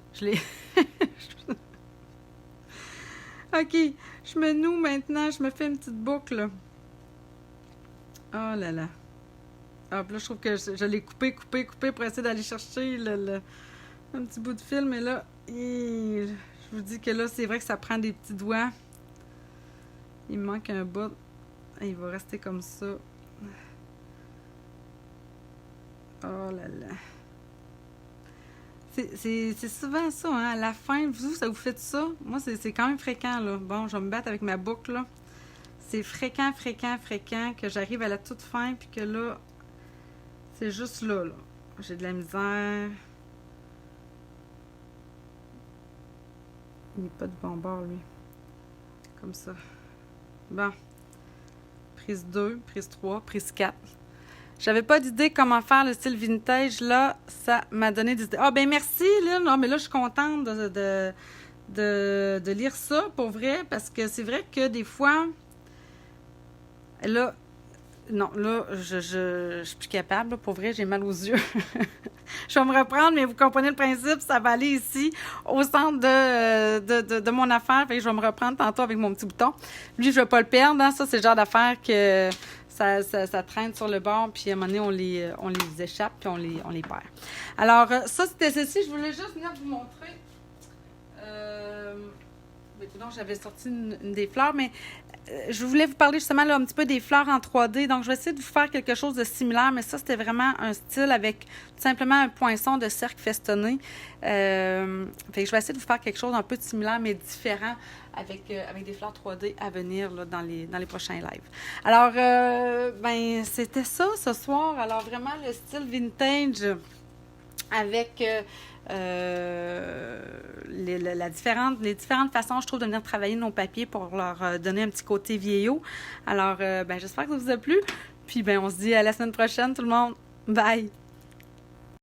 OK, je me noue maintenant. Je me fais une petite boucle. Oh là là. Ah, puis là, je trouve que je l'ai coupé pour essayer d'aller chercher un petit bout de fil. Mais là, je vous dis que là, c'est vrai que ça prend des petits doigts. Il me manque un bout. Il va rester comme ça. Oh là là. C'est souvent ça, hein. À la fin, vous, ça vous fait ça? Moi, c'est quand même fréquent, là. Bon, je vais me battre avec ma boucle, là. C'est fréquent que j'arrive à la toute fin, puis que là, c'est juste là. J'ai de la misère. Il n'est pas de bon bord, lui. Comme ça. Bon. Prise 2, prise 3, prise 4. J'avais pas d'idée comment faire le style vintage. Là, ça m'a donné des idées. Ah, ben merci, Lynn. Non, mais là, je suis contente de lire ça, pour vrai, parce que c'est vrai que des fois, là, non, là, je suis plus capable. Là, pour vrai, j'ai mal aux yeux. Je vais me reprendre, mais vous comprenez le principe, ça va aller ici, au centre de mon affaire. Fait que je vais me reprendre tantôt avec mon petit bouton. Lui, je vais pas le perdre. Hein. Ça, c'est le genre d'affaire que ça traîne sur le bord, puis à un moment donné, on les échappe, puis on les perd. Alors, ça, c'était ceci. Je voulais juste venir vous montrer. Non, j'avais sorti une des fleurs, mais je voulais vous parler justement là, un petit peu des fleurs en 3D. Donc, je vais essayer de vous faire quelque chose de similaire, mais ça, c'était vraiment un style avec tout simplement un poinçon de cercle festonné. Fait que je vais essayer de vous faire quelque chose un peu similaire, mais différent avec des fleurs 3D à venir là, dans les prochains lives. Alors, ben, c'était ça ce soir. Alors, vraiment, le style vintage avec... les différentes façons, je trouve, de venir travailler nos papiers pour leur donner un petit côté vieillot. Alors, ben, j'espère que ça vous a plu. Puis, ben, on se dit à la semaine prochaine, tout le monde. Bye!